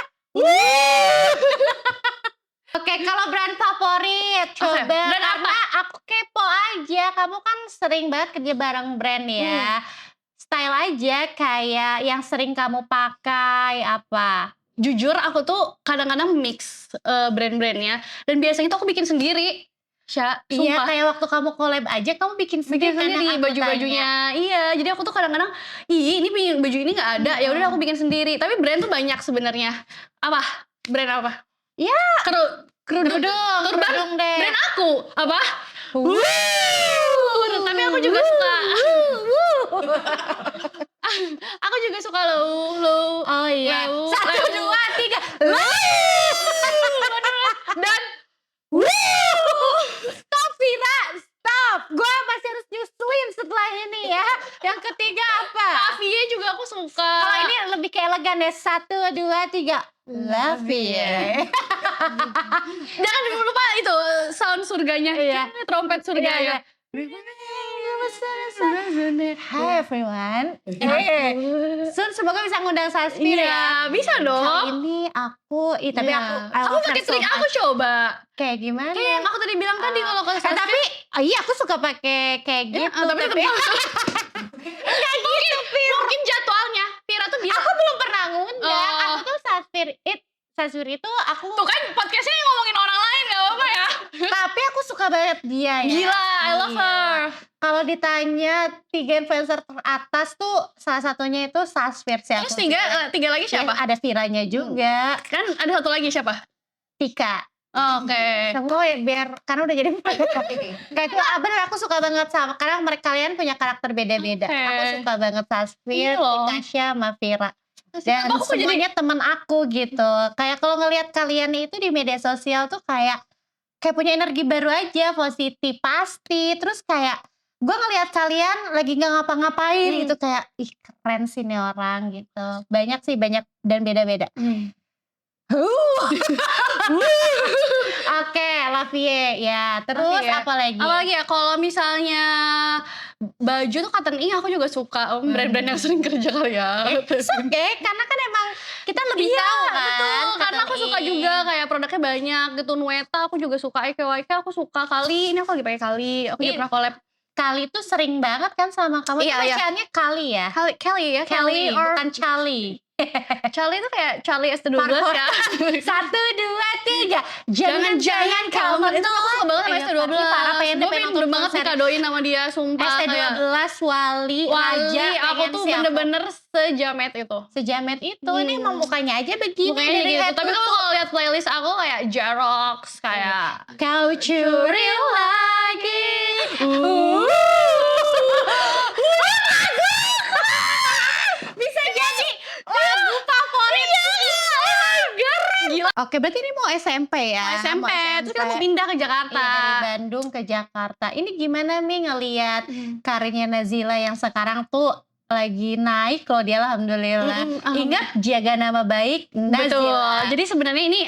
Oke, kalau brand favorit coba brand karena aku kepo aja kamu kan sering banget kerja bareng brand ya. Style aja kayak yang sering kamu pakai apa? Jujur aku tuh kadang-kadang mix brand-brandnya, dan biasanya tuh aku bikin sendiri. Sya, Iya, sumpah. kayak waktu kamu collab aja kamu bikin Bikin sendiri kan yang sendiri aku baju-bajunya. Iya, jadi aku tuh kadang-kadang, ini baju ini nggak ada, ya udah aku bikin sendiri. Tapi brand tuh banyak sebenarnya. Apa? Brand apa? Iya. Kerudung. Turban. Kerudung deh. Brand aku. Apa? Tapi aku juga suka. Aku juga suka low. Oh iya. Low. 1, 2, 3. Dan Stop Vira, stop. Gue masih harus nyusuin setelah ini ya. Yang ketiga apa? Avie juga aku suka. Kalau ini lebih ke elegan deh. 1, 2, 3. Love you. Jangan lupa itu sound surganya. Iya. Trompet surganya. Hi everyone. Sun semoga bisa ngundang Saspir ya. Iya, bisa Kali dong. ini aku, tapi Iya. Aku pakai trik aku coba. kayak gimana? Kayak yang aku tadi bilang tadi kalau ke Saspir. Tapi iya aku suka pakai kayak gitu. tapi tetap mungkin jadwalnya Vira tuh bisa. Aku belum pernah ngundang. Oh. Aku tuh Saspir itu aku Tuh kan podcastnya ngomongin orang lain gak apa-apa ya. tapi aku suka banget dia ya. Gila, I love Iya. her. Kalau ditanya 3 influencer teratas tuh salah satunya itu Saspir sih. Terus tiga lagi siapa? Ada Viranya juga. Kan ada satu lagi siapa? Tika. Oke. Sama biar karena udah jadi kayak itu bener aku suka banget sama karena mereka kalian punya karakter beda-beda. Oke. Aku suka banget Saspir, Iya loh. Tasya, sama Vira. Dan Aku jadi semuanya teman aku gitu. Kayak kalau ngelihat kalian itu di media sosial tuh kayak punya energi baru aja, positif pasti. Terus kayak gue ngelihat kalian lagi nggak ngapa-ngapain gitu kayak ih keren sih nih orang gitu. Banyak dan beda-beda. Oke, Lavie ya. Terus Oke. apa lagi? Apalagi ya kalau misalnya baju tuh Cotton Ink aku juga suka. Brand-brand yang sering kerja kali ya. Oke, karena kan emang kita lebih tahu kan. Betul, karena aku Cotton suka Ink. juga kayak produknya banyak gitu. Nueta aku juga suka, EKYK aku suka. Kali ini aku lagi pakai Kali, aku juga pernah collab. Kali tuh sering banget kan sama kamu. Iya, Itu iya. bacaannya Kali ya. Kelly ya, Kelly or bukan Charlie. Charlie itu kayak Charlie S12 Parkour. ya. 1, 2, 3. Jangan kamu. Itu aku suka banget sama Iya, S12. tapi parah pengen Gue nonton pengen banget konser. dikadoin sama dia, sumpah. kayak ST12 Wali Wali, Raja aku pengen tuh sih aku. bener-bener sejamet itu. Sejamet itu. Ini emang mukanya aja begini Mukanya dari gitu. head Tapi to kalau lihat playlist aku kayak Jarox, kayak Kau curi lagi. Bisa jadi lagu favorit. gila. Oke, berarti ini mau SMP ya? SMP, terus kita mau pindah ke Jakarta. Iya, dari Bandung ke Jakarta. Ini gimana nih ngelihat karirnya Nazila yang sekarang tuh lagi naik loh dia alhamdulillah. Ingat jaga nama baik Nazila. Betul. Jadi sebenarnya ini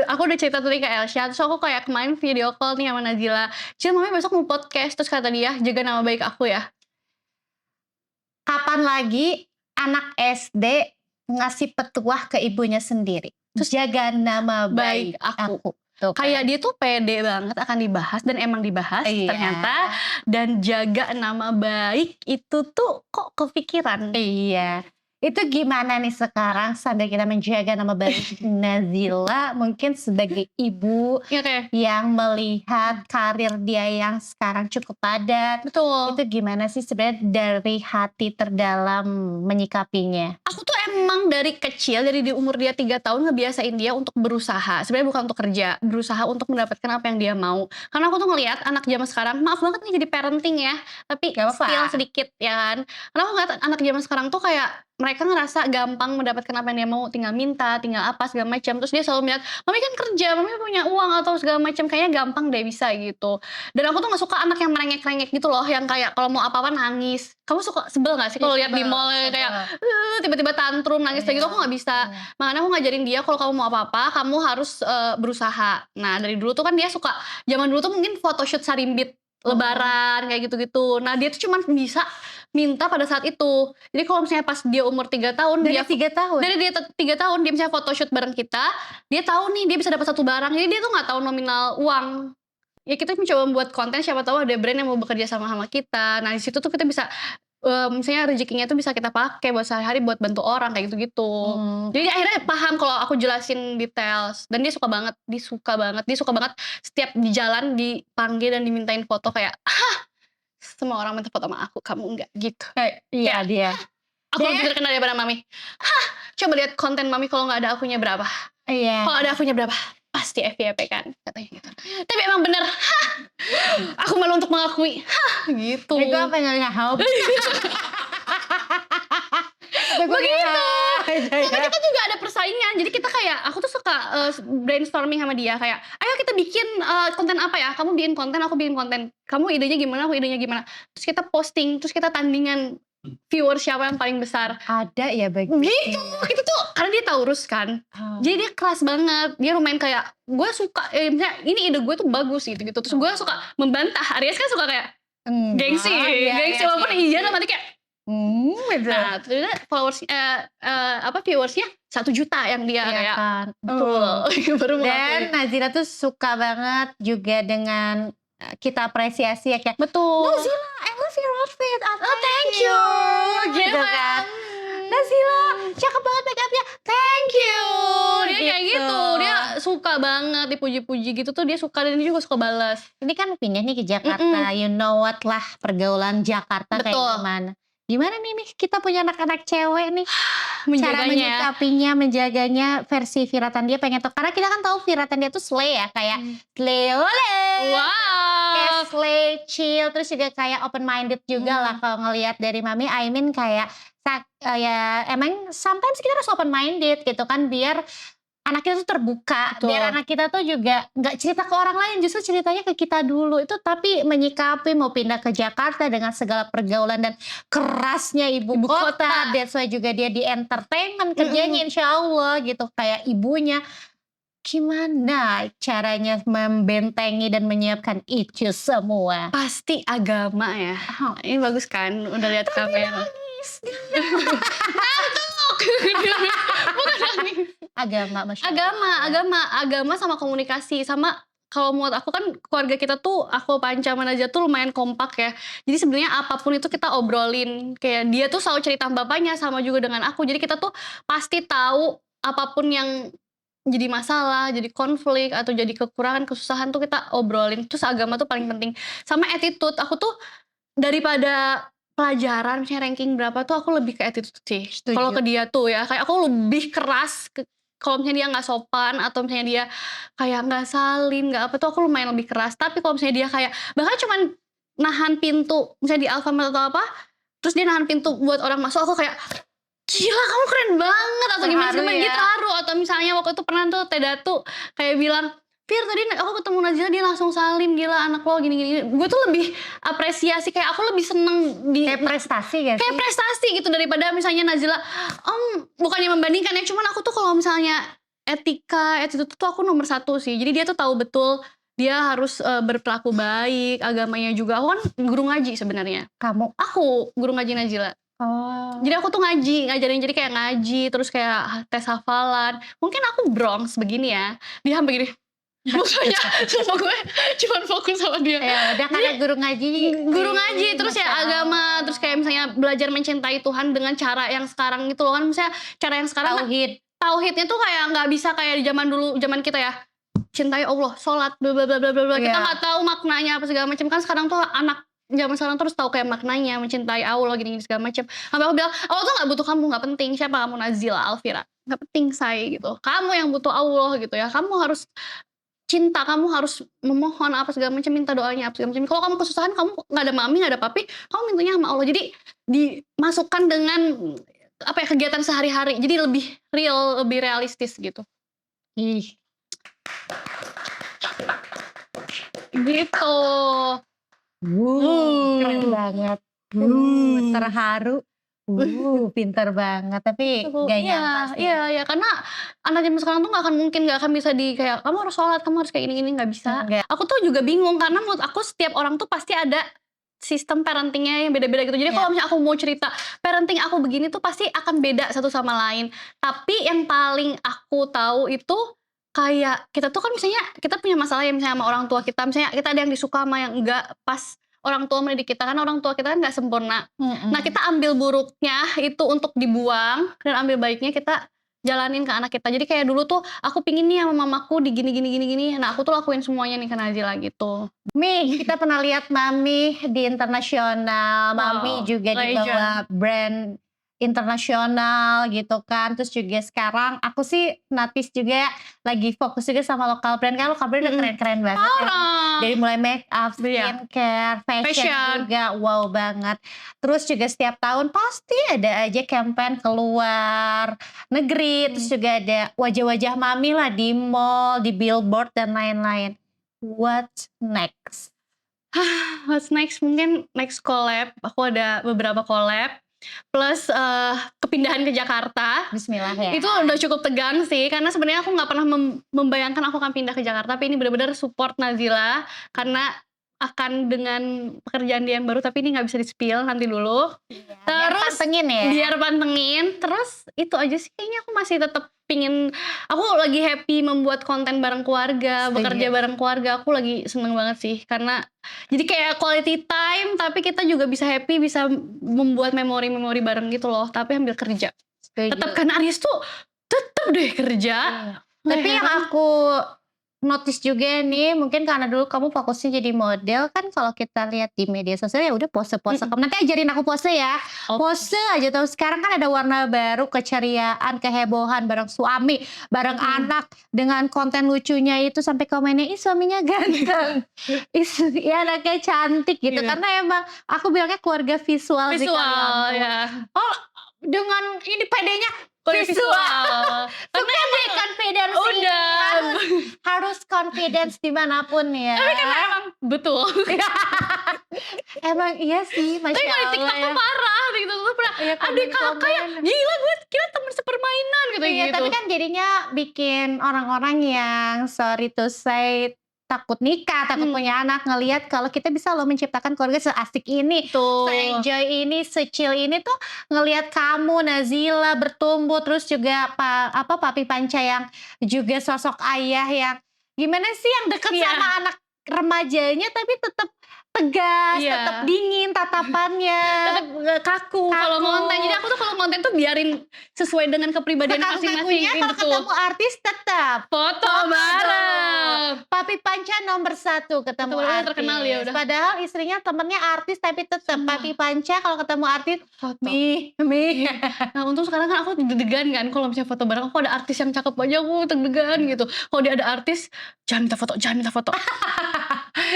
aku udah cerita tadi ke Elsha, terus aku kayak kemarin video call nih sama Nazila. Cil, mami besok mau podcast, terus kata dia jaga nama baik aku ya. Kapan lagi anak SD ngasih petuah ke ibunya sendiri? Terus jaga nama baik Baik aku. Tuh kan. Kayak dia tuh pede banget akan dibahas dan emang dibahas Iya. ternyata, dan jaga nama baik itu tuh kok kepikiran. Iya. Itu gimana nih sekarang sambil kita menjaga nama baik Nazila mungkin sebagai ibu Iya kayak yang melihat karir dia yang sekarang cukup padat. betul. Itu gimana sih sebenarnya dari hati terdalam menyikapinya? Aku tuh emang dari kecil, dari di umur dia 3 tahun ngebiasain dia untuk berusaha. Sebenarnya bukan untuk kerja, berusaha untuk mendapatkan apa yang dia mau. Karena aku tuh ngelihat anak zaman sekarang, maaf banget nih jadi parenting ya, tapi Gak apa-apa. still sedikit ya kan. Karena aku ngeliat anak zaman sekarang tuh kayak mereka ngerasa gampang mendapatkan apa yang dia mau, tinggal minta, tinggal apa segala macam. Terus dia selalu melihat, mami kan kerja, mami punya uang atau segala macam, kayaknya gampang deh bisa gitu. Dan aku tuh nggak suka anak yang merengek-rengek gitu loh, yang kayak kalau mau apa-apa nangis. Kamu suka sebel nggak sih kalau lihat di mall kayak tiba-tiba tantrum nangis kayak gitu? Aku nggak bisa. Makanya aku ngajarin dia kalau kamu mau apa-apa, kamu harus berusaha. Nah dari dulu tuh kan dia suka, zaman dulu tuh mungkin photoshoot sarimbit lebaran kayak gitu-gitu. Nah dia tuh cuma bisa minta pada saat itu. Jadi kalau misalnya pas dia umur 3 tahun, Dari dia 3 tahun? dari dia 3 tahun dia misalnya photoshoot bareng kita, dia tahu nih dia bisa dapat satu barang. Jadi dia tuh nggak tahu nominal uang. ya kita mencoba membuat konten, siapa tahu ada brand yang mau bekerja sama kita. Nah di situ tuh kita bisa, misalnya rezekinya tuh bisa kita pakai buat sehari-hari buat bantu orang kayak gitu-gitu. Jadi akhirnya paham kalau aku jelasin details, dan dia suka banget setiap di jalan dipanggil dan dimintain foto kayak, "Hah, semua orang minta foto sama aku, kamu enggak?" Gitu. Iya dia. Aku lebih terkenal daripada Mami. "Hah, coba lihat konten Mami kalau nggak ada akunya berapa? Iya. Kalau ada akunya berapa? Pasti FYP kan?" Katanya gitu. Tapi emang bener, "Hah, aku malu untuk mengakui." Hah, gitu. Gue pengen nge-help. Begitu. Karena kita juga ada persaingan. Jadi kita kayak, aku tuh suka brainstorming sama dia kayak, "Ayo kita bikin konten apa ya? Kamu bikin konten, aku bikin konten. Kamu idenya gimana, aku idenya gimana." Terus kita posting, terus kita tandingan viewer siapa yang paling besar. Ada ya begitu. Gitu, itu tuh karena dia Taurus kan. Jadi dia keras banget. Dia lumayan kayak, gue suka, misalnya ini ide gue tuh bagus gitu-gitu. Terus gue suka membantah. Aries kan suka kayak gengsi, gengsi walaupun iya dalam arti kayak, betul. nah ternyata viewersnya 1 juta yang dia kayak, kan. betul. Baru Dan mengakui. Nazila tuh suka banget juga dengan kita apresiasi ya kayak, Betul. Nazila, I love your outfit. Oh, thank you. Gitu kan. Nazila, cakep banget make upnya. Thank you. Dia kayak gitu, dia suka banget dipuji-puji gitu tuh, dia suka dan dia juga suka balas. Ini kan pindah nih ke Jakarta. You know what lah pergaulan Jakarta kayak Betul. gimana. Gimana nih kita punya anak-anak cewek nih. Cara Menjaganya ya. menyikapinya, menjaganya versi Vira Tandia pengen tahu. Karena kita kan tahu Vira Tandia tuh slay ya. Kayak slay ole. Kayak Wow. slay, chill. Terus juga kayak open minded juga lah kalau ngelihat dari Mami. I mean kayak ya emang sometimes kita harus open minded gitu kan. Biar anak kita tuh terbuka. Betul. Biar anak kita tuh juga gak cerita ke orang lain. Justru ceritanya ke kita dulu. Itu tapi menyikapi mau pindah ke Jakarta dengan segala pergaulan dan kerasnya ibu kota. That's why juga dia di entertainment kerjanya insya Allah gitu. Kayak ibunya. Gimana caranya membentengi dan menyiapkan itu semua? Pasti agama ya. Ini bagus kan, udah lihat kamera. Bukan nangis. Agama, Masya Allah. Agama sama komunikasi sama. Kalau menurut aku kan keluarga kita tuh, aku Panca sama Najwa tuh lumayan kompak ya. Jadi sebenarnya apapun itu kita obrolin. Kayak dia tuh selalu cerita bapaknya sama juga dengan aku. Jadi kita tuh pasti tahu apapun yang jadi masalah, jadi konflik atau jadi kekurangan, kesusahan tuh kita obrolin. Terus agama tuh paling penting. Sama attitude, aku tuh daripada pelajaran misalnya ranking berapa tuh aku lebih ke attitude sih. Setuju. Kalau ke dia tuh ya, kayak aku lebih keras kalau misalnya dia nggak sopan atau misalnya dia kayak nggak salim, nggak apa tuh aku lumayan lebih keras. Tapi kalau misalnya dia kayak bahkan cuman nahan pintu misalnya di Alfamart atau apa, terus dia nahan pintu buat orang masuk, aku kayak gila kamu keren banget atau gimana Terharu ya. gitu haru. Atau misalnya waktu itu pernah tuh Teh Datu kayak bilang, "Fir tadi aku ketemu Nazila dia langsung salim, gila anak lo gini-gini." Gue tuh lebih apresiasi, kayak aku lebih seneng di Kayak prestasi gak sih? kayak prestasi gitu daripada misalnya Nazila bukannya membandingkan ya, cuman aku tuh kalau misalnya etika attitude tuh aku nomor 1 sih. Jadi dia tuh tahu betul dia harus berperilaku baik, agamanya juga. Aku kan guru ngaji sebenarnya. Aku guru ngaji Nazila. Oh. Jadi aku tuh ngajarin jadi kayak ngaji, terus kayak tes hafalan. Mungkin aku Bronx begini ya, dia begini. Mukanya cuma gue cuman fokus sama dia. Ya udah karena guru ngaji. Terus ya agama, terus kayak misalnya belajar mencintai Tuhan dengan cara yang sekarang gitu loh kan. Misalnya cara yang sekarang tauhidnya tuh kayak nggak bisa kayak di zaman dulu, zaman kita ya. Cintai Allah, sholat, bla bla bla bla bla. Kita nggak tahu maknanya apa segala macam kan. Sekarang tuh anak zaman sekarang terus tahu kayak maknanya mencintai Allah gini-gini segala macam. Sampai aku bilang, Allah tuh nggak butuh kamu, nggak penting siapa kamu, Nazila Alfira, nggak penting saya gitu. Kamu yang butuh Allah gitu ya. Kamu harus cinta, kamu harus memohon apa segala macam, minta doanya apa segala macam. Kalau kamu kesusahan, kamu nggak ada mami, nggak ada papi, kamu mintanya sama Allah. Jadi dimasukkan dengan apa ya, kegiatan sehari-hari. Jadi lebih real, lebih realistis gitu. Ih. Gitu. Keren banget. Terharu. Pintar banget. Tapi gak nyangka sih. Iya, karena anak zaman sekarang tuh gak akan bisa di kayak kamu harus sholat, kamu harus kayak gini-gini, gak bisa. Enggak. Aku tuh juga bingung karena menurut aku setiap orang tuh pasti ada sistem parentingnya yang beda-beda gitu. Jadi kalau misalnya aku mau cerita parenting aku begini tuh pasti akan beda satu sama lain. Tapi yang paling aku tahu itu kayak kita tuh kan misalnya kita punya masalah ya misalnya sama orang tua kita, misalnya kita ada yang disuka sama yang enggak, pas orang tua mendidik kita kan orang tua kita kan nggak sempurna. Nah kita ambil buruknya itu untuk dibuang dan ambil baiknya kita jalanin ke anak kita. Jadi kayak dulu tuh aku pingin nih sama mamaku di gini gini gini gini. Nah aku tuh lakuin semuanya nih ke Nazila gitu. Mi, kita pernah lihat Mami di internasional, Mami Wow, juga legend. dibawa brand internasional gitu kan. Terus juga sekarang aku sih notice juga lagi fokus juga sama lokal brand. Kan lokal brand udah keren-keren banget ya. Parah. Dari mulai make up, Iya. skincare, fashion Fashion. juga wow banget. Terus juga setiap tahun pasti ada aja campaign keluar negeri. Terus juga ada wajah-wajah Mami lah di mall, di billboard dan lain-lain. What's next? What's next? Mungkin next collab. Aku ada beberapa collab. Plus kepindahan ke Jakarta. Bismillah ya. Itu udah cukup tegang sih. Karena sebenarnya aku gak pernah membayangkan aku akan pindah ke Jakarta. Tapi ini benar-benar support Nazila. Karena akan dengan pekerjaan dia yang baru. Tapi ini gak bisa di-spill nanti dulu. Biar Terus pantengin ya. biar pantengin. Terus itu aja sih. Kayaknya aku masih tetap pingin. Aku lagi happy membuat konten bareng keluarga. Setuju. Bekerja bareng keluarga. Aku lagi seneng banget sih. Karena jadi kayak quality time. Tapi kita juga bisa happy. Bisa membuat memori-memori bareng gitu loh. Tapi ambil kerja. Setuju. Tetap karena Aries tuh tetap deh kerja. Tapi yang aku notice juga nih, mungkin karena dulu kamu fokusnya jadi model kan, kalau kita lihat di media sosial ya udah pose-pose kamu. Nanti ajarin aku pose ya. Pose aja tahu. Sekarang kan ada warna baru, keceriaan, kehebohan bareng suami, bareng anak, dengan konten lucunya itu sampai komennya, ih suaminya ganteng, ya anaknya cantik gitu. Iya. Karena emang aku bilangnya keluarga visual sih Visual kalian. ya. Oh, dengan ini pedenya Visual. Karena emang confidence Udah. harus confidence dimanapun ya. Tapi kan emang betul. Emang iya sih, Tapi masya kalau di TikTok Allah tuh parah. Di TikTok tuh pernah Iya, ada kakak yang komen-komen. gila gue kira temen sepermainan gitu Iya, gitu. tapi kan jadinya bikin orang-orang yang sorry to say takut nikah, takut punya anak, ngelihat kalau kita bisa loh menciptakan keluarga seasik ini, Tuh. se-enjoy ini, se-chill ini tuh ngelihat kamu Nazila bertumbuh, terus juga Papi Panca yang juga sosok ayah yang gimana sih, yang dekat Iya. sama anak remajanya tapi tetap tegas, Iya. tetap dingin tatapannya. Tetap kaku kalau Kaku. konten. Jadi aku tuh kalau konten tuh biarin sesuai dengan kepribadian masing-masing. Sekaku-kakunya kalau Gitu. ketemu artis tetap Foto bareng. Papi Panca nomor 1 ketemu Betul, artis. terkenal ya udah. Padahal istrinya temennya artis tapi tetap Papi Panca kalau ketemu artis Foto. Mi. Nah untung sekarang kan aku deg-degan kan kalau misalnya foto bareng. Aku ada artis yang cakep aja aku deg-degan gitu. Kalau dia ada artis jangan minta foto, jangan minta foto.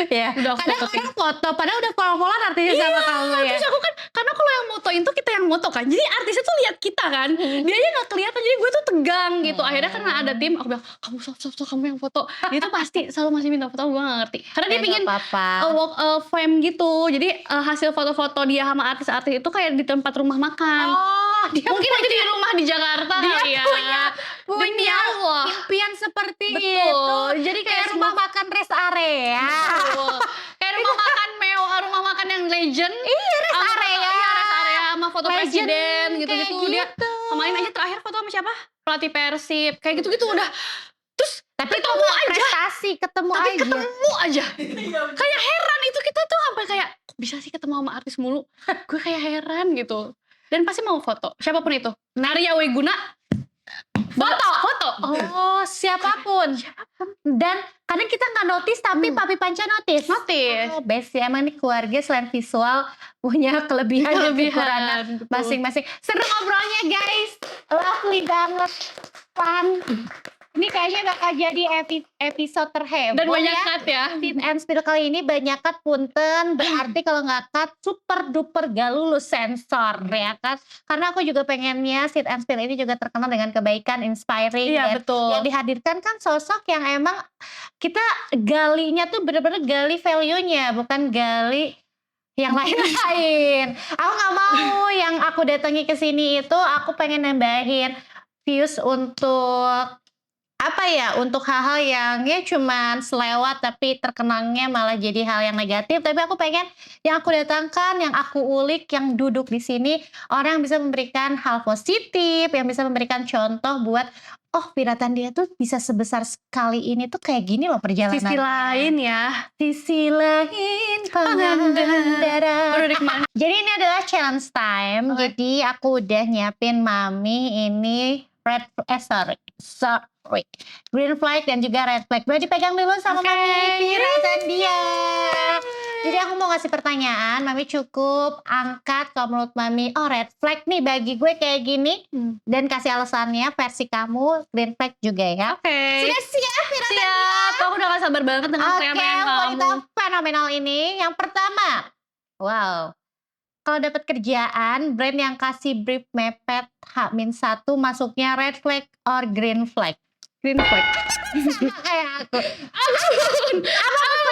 Ya. Udah aku Kadang fotoin. orang foto padahal udah follow-followan artisnya sama kamu ya. Terus aku kan karena kalau yang motoin tuh kita yang moto kan. Jadi artisnya tuh lihat kita kan. Dia aja gak kelihatan, jadi gue tuh tegang gitu. Akhirnya karena ada tim aku bilang, "Kamu stop, kamu yang foto." Dia tuh pasti selalu masih minta foto, gue gak ngerti. Karena dia Ya, pingin nggak apa-apa. walk of fame gitu. Jadi hasil foto-foto dia sama artis-artis itu kayak di tempat rumah makan. Oh, dia Mungkin aja di rumah di Jakarta Dia kali ya. Demi punya Allah. impian seperti Betul. itu. Jadi Kayak kayak rumah makan rest area. Betul. Kayak rumah makan mewah, rumah makan yang legend. Iya, rest Sama area. Iya, rest area sama foto Legend presiden kayak gitu-gitu. Dia gitu. kemarin aja terakhir foto sama siapa? Pelatih Persib. Kayak gitu-gitu udah. Terus Tapi itu ketemu aja. prestasi, ketemu Tapi aja. ketemu aja. Kayak heran itu kita tuh sampai kayak kok bisa sih ketemu sama artis mulu. Gue kayak heran gitu. Dan pasti mau foto. Siapapun itu. Arya Wiguna. Foto. Oh, siapapun. Dan kadang kita nggak notice tapi Papi Panca notice. Notice. Oh, best ya. Emang nih keluarga selain visual punya kelebihan dan kekurangan betul. masing-masing. Seru ngobrolnya guys. Lovely banget. Fun. Ini kayaknya bakal jadi episode terheboh Dan banyak ya. cut ya. Sit and Spill kali ini banyak cut punten, berarti kalau nggak cut super duper gak lulus sensor ya kan. Karena aku juga pengennya Sit and Spill ini juga terkenal dengan kebaikan, inspiring Iya dan betul. yang dihadirkan kan sosok yang emang kita galinya tuh bener-bener gali value-nya, bukan gali yang lain-lain. Aku nggak mau yang aku datangi ke sini itu aku pengen nambahin views untuk apa ya, untuk hal-hal yang ya cuman selewat tapi terkenangnya malah jadi hal yang negatif. Tapi aku pengen yang aku datangkan, yang aku ulik, yang duduk di sini orang yang bisa memberikan hal positif, yang bisa memberikan contoh buat oh Piratan dia tuh bisa sebesar sekali ini tuh kayak gini loh perjalanan. Sisi lain ya. Sisi lain Pangandaran. Baru dari kemana? Jadi ini adalah challenge time. Oke. Jadi aku udah nyiapin Mami ini sorry, green flag dan juga red flag. Boleh dipegang dulu sama Oke. Mami Piratan dia. Jadi aku mau ngasih pertanyaan, Mami cukup angkat kalau menurut Mami, oh red flag nih bagi gue kayak gini. Dan kasih alasannya versi kamu, green flag juga ya. Oke. Sudah siap Piratan dia? Siap. Aku udah gak sabar banget dengan Oke, pertanyaan wanita kamu. fenomenal ini. Yang pertama, wow. Kalau dapat kerjaan, brand yang kasih brief mepet H-1 masuknya red flag or green flag? Green flag. Sama kayak aku. Apa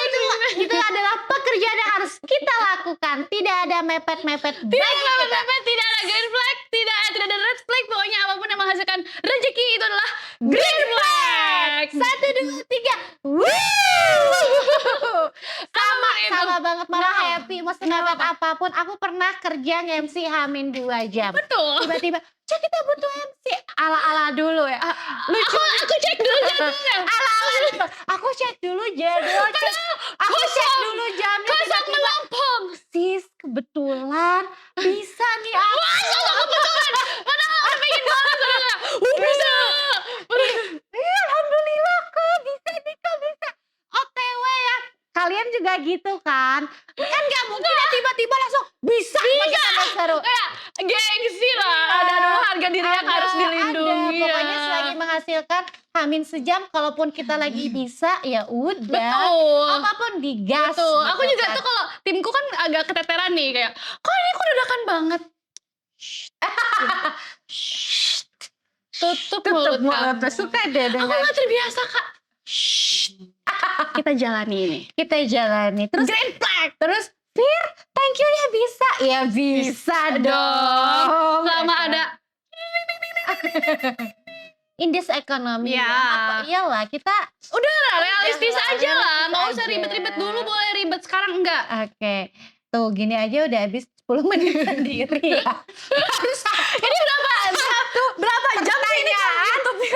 itu adalah pekerjaan yang harus kita lakukan. Tidak ada mepet-mepet Tidak bagi ada kita. mepet, tidak ada green flag, tidak ada red flag. Pokoknya apapun yang menghasilkan rezeki itu adalah green flag. 1, 2, 3. Sama banget, malah happy. Mau semepet apapun. Aku pernah kerja nge-MC H-2 jam. Betul. Tiba-tiba, Cek kita butuh MC. Ala-ala dulu ya. Lucu. Aku cek dulu jadwalnya. Ala-ala. Aku cek dulu jadwal. Aku cek dulu jamnya. Kosong Tiba-tiba, melompong. sis kebetulan bisa nih aku. Kebetulan. Padahal aku pengen banget sebenarnya. Bisa. Iya, alhamdulillah kok bisa nih kok bisa. OTW ya. Kalian juga gitu kan? Kan gak mungkin ya tiba-tiba langsung bisa. Seru. Kayak gengsi lah. Ada harga diri yang harus dilindungi. Ada. Pokoknya selagi menghasilkan Hamin sejam, kalaupun kita lagi bisa ya udah. Betul. Apapun digas. Betul. Aku gitu juga kan. tuh kalau timku kan agak keteteran nih kayak, kok ini kok dadakan banget. Tutup mulut kamu. Suka deh Aku dengan gak terbiasa kak. Kita jalani ini. kita jalani. Terus Green flag. terus Fir, thank you ya bisa. Ya bisa dong. Selama ada Indeks ekonomi Ya. apa iyalah kita udah lah, realistis Udah lah, aja lah. realistis Nggak usah aja. ribet-ribet dulu, boleh ribet sekarang enggak. oke. Tuh gini aja udah habis 10 menit sendiri ya. Ini berapa jam sih ini?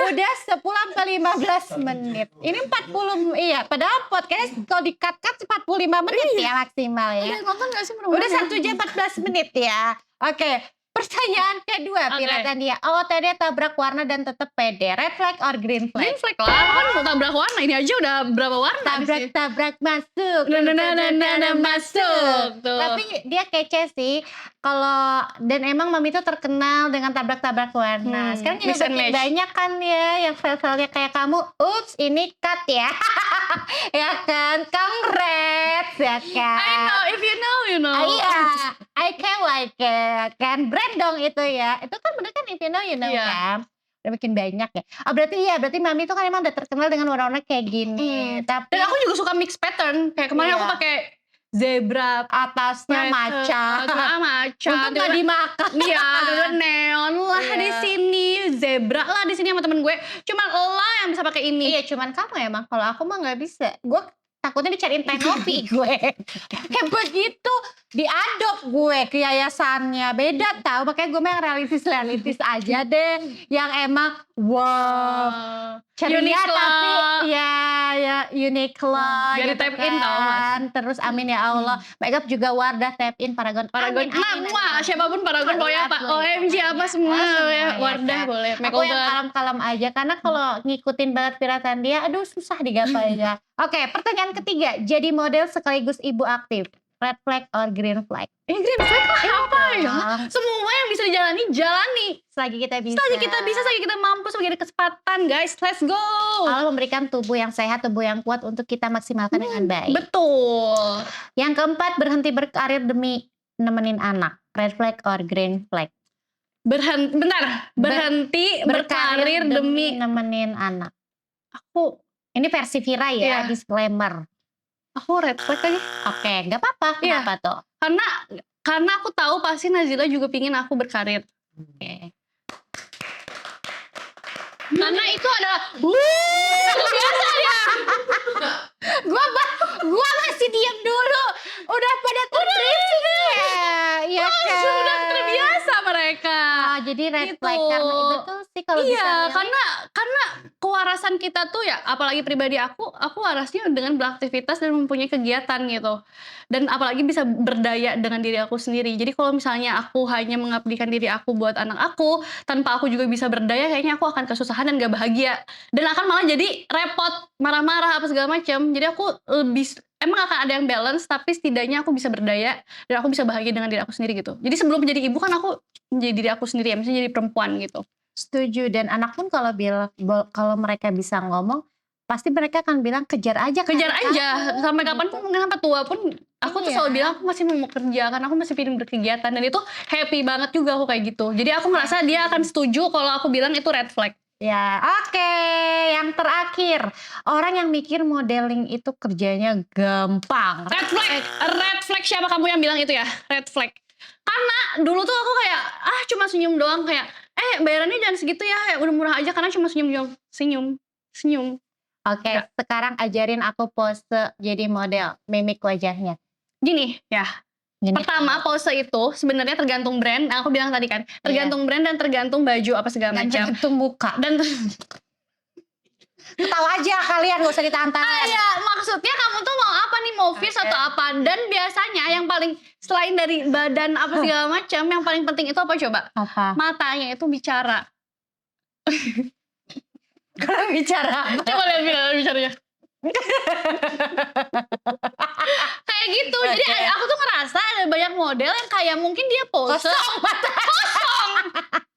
Udah 10 sampai 15 menit. Ini 40 iya, padahal podcast kalau di-cut 45 menit ya maksimal ya. Udah nonton gak sih Udah 1 jam 14 menit ya. Oke, pertanyaan kedua Oke. Piratan dia. OOTD tabrak warna dan tetap pede. Red flag or green flag? Green flag lah, kan mau tabrak warna. Ini aja udah berapa warna di sini. Tabrak masuk. Masuk. Tuh. Tapi dia kece sih. Kalau dan emang Mami tuh terkenal dengan tabrak-tabrak warna. Sekarang juga mix and makin match. banyak kan ya yang file-filenya kayak kamu. Ups, ini cut ya. Ya kan? Congrats ya kan? I know, if you know, you know. Iya, I can like it. Kan brand dong itu ya. Itu kan bener kan if you know Iya. kan. Udah makin banyak ya. Oh berarti Mami tuh kan emang udah terkenal dengan warna-warna kayak gini. Tapi Dan aku juga suka mix pattern. Kayak kemarin Iya. aku pakai zebra, atasnya maca. maca. Untung gak dimakan. Iya, tiba-tiba neon lah Iya. di sini, zebra lah di sini sama temen gue. Cuman lo yang bisa pakai ini. Iya cuman kamu emang. Kalau aku mah gak bisa. Gue takutnya dicariin Tenopi gue. Kayak begitu diadop gue ke yayasannya. Beda tau. Makanya gue mah yang realistis aja deh. Yang emang wow. Ceria Uniqlo. tapi ya Uniqlo Biar gitu di-tap in tau, Mas. kan. Terus amin ya Allah. Makeup juga Wardah tap in Paragon. Paragon, Amin, wah siapapun Paragon pokoknya apa, OMG apa semua ya, Wardah boleh, Aku yang makeover. kalem-kalem aja karena kalau ngikutin banget Piratan dia, aduh susah digapai ya. Oke, pertanyaan ketiga, jadi model sekaligus ibu aktif. Red flag or green flag? Green flag lah apa ya? dong. Semua yang bisa dijalani, jalani. Selagi kita bisa. Selagi kita bisa, selagi kita mampu, selagi ada kesempatan guys, let's go. Allah memberikan tubuh yang sehat, tubuh yang kuat untuk kita maksimalkan dengan baik. Betul. Yang keempat, berhenti berkarir demi nemenin anak. Red flag or green flag? Berhenti berkarir demi nemenin anak. aku Ini versi Vira ya, Iya. disclaimer. red flag lagi. Oke, nggak apa-apa. Iya. Kenapa tuh? Karena aku tahu pasti Nazila juga pingin aku berkarir. Oke. Karena itu adalah Gua masih diem dulu. Udah pada tertrip ya. Iya kan. sudah terbiasa mereka. Jadi red Gitu. flag karena betul sih kalau bisa Iya, milih. karena kewarasan kita tuh ya, apalagi pribadi aku warasnya dengan beraktivitas dan mempunyai kegiatan gitu. Dan apalagi bisa berdaya dengan diri aku sendiri. Jadi kalau misalnya aku hanya mengabdikan diri aku buat anak aku, tanpa aku juga bisa berdaya, kayaknya aku akan kesusahan dan gak bahagia. Dan akan malah jadi repot, marah-marah apa segala macam. Jadi aku emang akan ada yang balance, tapi setidaknya aku bisa berdaya dan aku bisa bahagia dengan diri aku sendiri gitu. Jadi sebelum menjadi ibu kan aku menjadi diri aku sendiri ya, misalnya jadi perempuan gitu. Setuju, dan anak pun kalau kalau mereka bisa ngomong, pasti mereka akan bilang kejar aja Kejar karir aja kamu, sampai gitu. kapanpun, mungkin sampai tua pun aku tuh Iya. selalu bilang aku masih mau kerja karena aku masih pengen berkegiatan, dan itu happy banget juga aku kayak gitu. Jadi aku merasa dia akan setuju kalau aku bilang itu red flag. Ya, oke. Yang terakhir, orang yang mikir modeling itu kerjanya gampang. Red flag siapa kamu yang bilang itu ya? Red flag. Karena dulu tuh aku kayak cuma senyum doang, kayak bayarannya jangan segitu ya, udah murah aja karena cuma senyum. Oke, Enggak. sekarang ajarin aku pose jadi model, mimik wajahnya. Gini ya, Gini. pertama pose itu sebenarnya tergantung brand. Aku bilang tadi kan, tergantung brand dan tergantung baju apa segala Dan macam. tergantung muka. Dan Ketawa aja kalian, gak usah ditantang. ya maksudnya kamu tuh mau apa nih, mau fierce atau apa? Dan biasanya yang paling selain dari badan apa segala macam, yang paling penting itu apa coba? Apa? Matanya itu bicara. Kalau bicara. Coba lihat bicaranya. Kayak gitu. Jadi aku tuh ngerasa ada banyak model yang kayak mungkin dia pose Kosong mata. kosong.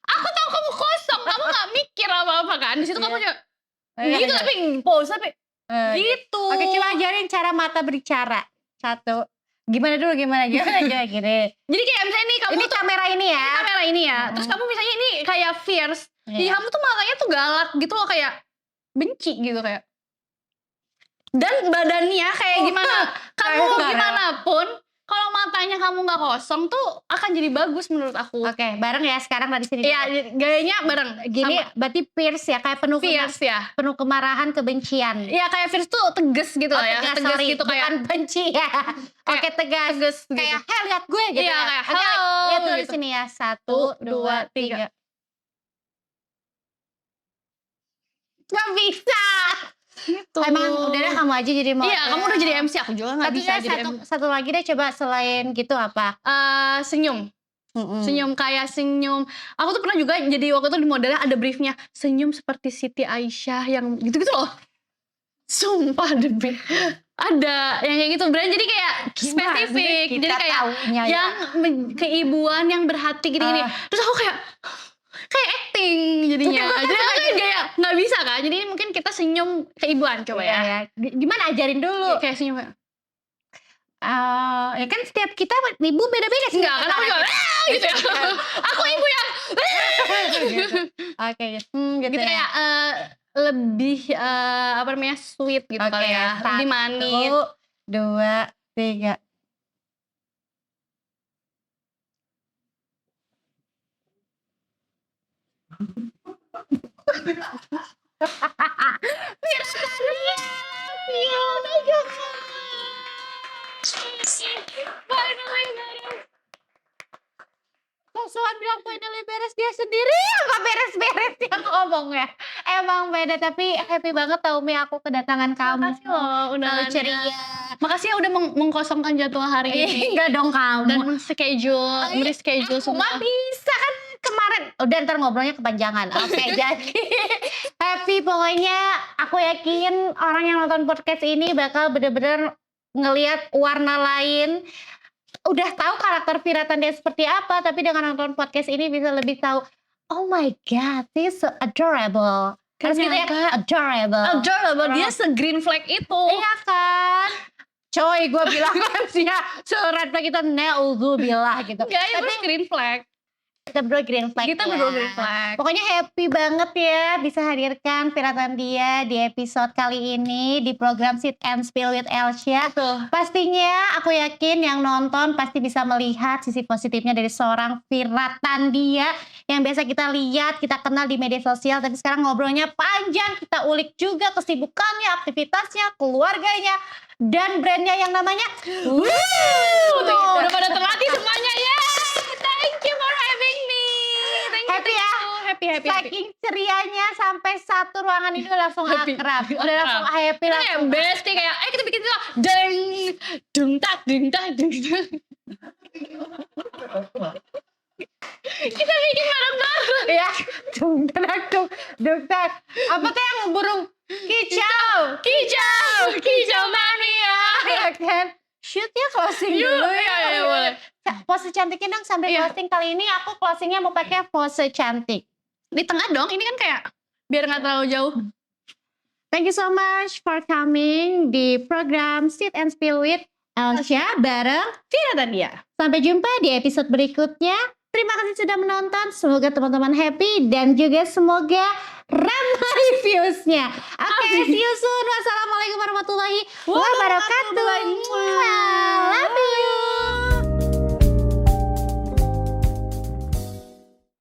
Aku tahu kamu kosong, kamu nggak mikir apa-apa kan? Di situ kamu juga gitu, tapi pose tapi gitu. Oke, coba ajarin cara mata berbicara. Satu. Gimana dulu, gimana gini. Jadi kayak misalnya nih kamu Ini tuh kamera ini ya. kamera ini ya. Terus kamu misalnya ini kayak fierce. Jadi kamu tuh matanya tuh galak gitu loh, kayak benci gitu kayak. Dan badannya kayak gimana? Kamu gimana pun kalau matanya kamu nggak kosong tuh akan jadi bagus menurut aku. Oke, bareng ya sekarang dari sini. Iya, gayanya bareng. Gini Sama. berarti fierce ya, kayak penuh Fierce ya. penuh kemarahan, kebencian. Iya, kayak fierce tuh tegas gitu lah ya. Tegas sorry, gitu kayak bukan benci ya. Oke, tegas. tegas gitu. Kayak lihat gue gitu. Iya, ya. kayak, Oke, "Hello," lihat dulu di gitu. sini ya. 1, 2, 3. Gak bisa. Gitu. Emang udah deh kamu aja jadi model. Iya, kamu udah jadi MC, aku juga nggak bisa jadi MC. Satu lagi deh, coba selain gitu apa? Senyum. Senyum kayak senyum. Aku tuh pernah juga jadi waktu itu di modelnya ada briefnya, senyum seperti Siti Aisyah yang gitu-gitu loh. Sumpah demi ada yang kayak gitu, brand jadi kayak spesifik. Jadi kita kayak taunya ya. yang keibuan yang berhati gini-gini. Terus aku kayak acting jadinya. Jadi aku kayak nggak bisa kan. Jadi mungkin kita senyum keibuan coba ya. Iya. Gimana, ajarin dulu. Kayak senyum kayak. Ya kan setiap kita ibu beda-beda sih. Enggak, kan aku juga gitu ya. Aku ibu yang Oke, gitu gitu ya. kayak lebih apa namanya, sweet gitu kali ya. Lebih manis. 1, 2, 3. Sosokan bilang finally beres, dia sendiri yang gak beres-beres yang ngomong ya. Emang beda, tapi happy banget tau Mi aku kedatangan kamu. Makasih loh udah Selalu ceria. Makasih ya udah mengkosongkan jadwal hari ini. Enggak dong kamu. Dan mereschedule Aku mah semua. bisa kan kemarin. Udah ntar ngobrolnya kepanjangan. Oke, jadi happy pokoknya. Aku yakin orang yang nonton podcast ini bakal bener-bener ngelihat warna lain. Udah tahu karakter Viratan dia seperti apa, tapi dengan nonton podcast ini bisa lebih tahu. Oh my god, this so adorable. Harus gitu ya, adorable. Dia se-green flag itu. Iya kan? Coy, gue bilang kan sih ya, red flag itu naudzubillah gitu. Enggak, ya Tapi green flag. kita berdua green flag. Kita ya. berdua green flag. Pokoknya happy banget ya bisa hadirkan Viratan dia di episode kali ini di program Sit and Spill with Elsha. Tuh. Pastinya aku yakin yang nonton pasti bisa melihat sisi positifnya dari seorang Viratan dia yang biasa kita lihat, kita kenal di media sosial, tapi sekarang ngobrolnya panjang, kita ulik juga kesibukannya, aktivitasnya, keluarganya, dan brandnya yang namanya Tuh, udah pada terlatih semuanya ya. Thank you for having me. happy. Saking cerianya sampai satu ruangan itu langsung Happy. akrab. Udah langsung happy Kita kayak langsung. bestie kayak, kita bikin itu deng, dung tak, dung tak, dung tak. Kita bikin bareng-bareng. Ya, dung tak. Apa tuh yang burung kicau? Kicau mania. Ya kan? Shootnya closing Yuk, dulu iya, boleh. Pose cantiknya dong sambil Iya. closing. Kali ini aku closingnya mau pakai pose cantik. Di tengah dong, ini kan kayak biar nggak terlalu jauh. Thank you so much for coming di program Sit and Spill with Elsha bareng Vira dan dia. Sampai jumpa di episode berikutnya. Terima kasih sudah menonton. Semoga teman-teman happy dan juga semoga ramai viewsnya. Oke, see you soon. Wassalamualaikum warahmatullahi wabarakatuh. Wabarakatuh. Mwah.